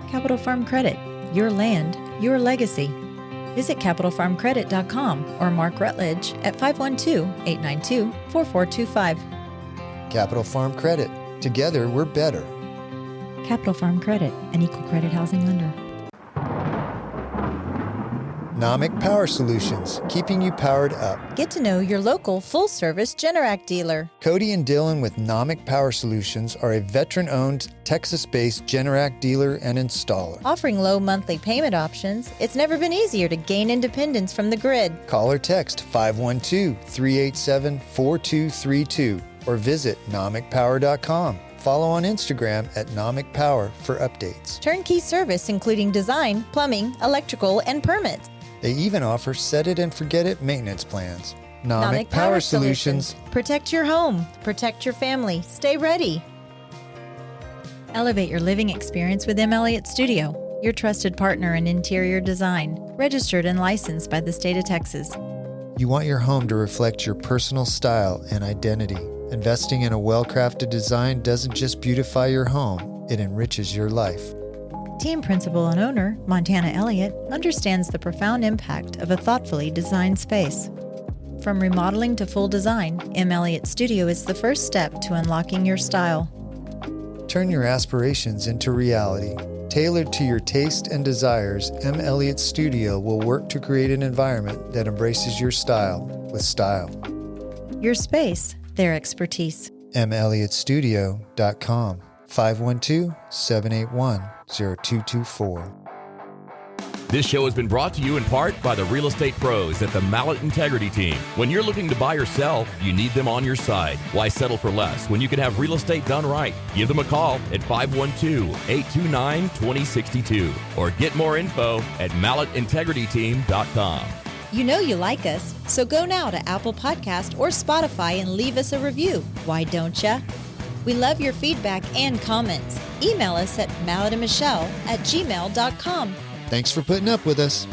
Capital Farm Credit, your land, your legacy. Visit capitalfarmcredit.com or Mark Rutledge at 512-892-4425. Capital Farm Credit. Together, we're better. Capital Farm Credit, an equal credit housing lender. Nomic Power Solutions, keeping you powered up. Get to know your local full-service Generac dealer. Cody and Dylan with Nomic Power Solutions are a veteran-owned, Texas-based Generac dealer and installer. Offering low monthly payment options, it's never been easier to gain independence from the grid. Call or text 512-387-4232 or visit nomicpower.com. Follow on Instagram at Nomic Power for updates. Turnkey service including design, plumbing, electrical, and permits. They even offer set-it-and-forget-it maintenance plans. Nomic Power Solutions. Protect your home. Protect your family. Stay ready. Elevate your living experience with M. Elliott Studio, your trusted partner in interior design, registered and licensed by the state of Texas. You want your home to reflect your personal style and identity. Investing in a well-crafted design doesn't just beautify your home, it enriches your life. Team principal and owner, Montana Elliott, understands the profound impact of a thoughtfully designed space. From remodeling to full design, M. Elliott Studio is the first step to unlocking your style. Turn your aspirations into reality. Tailored to your taste and desires, M. Elliott Studio will work to create an environment that embraces your style with style. Your space, their expertise. MElliottStudio.com 512-781-0224. This show has been brought to you in part by the real estate pros at the Mallet Integrity Team. When you're looking to buy or sell, you need them on your side. Why settle for less when you can have real estate done right? Give them a call at 512-829-2062 or get more info at malletintegrityteam.com. You know you like us, so go now to Apple Podcast or Spotify and leave us a review. Why don't ya? We love your feedback and comments. Email us at malletandmichelle@gmail.com. Thanks for putting up with us.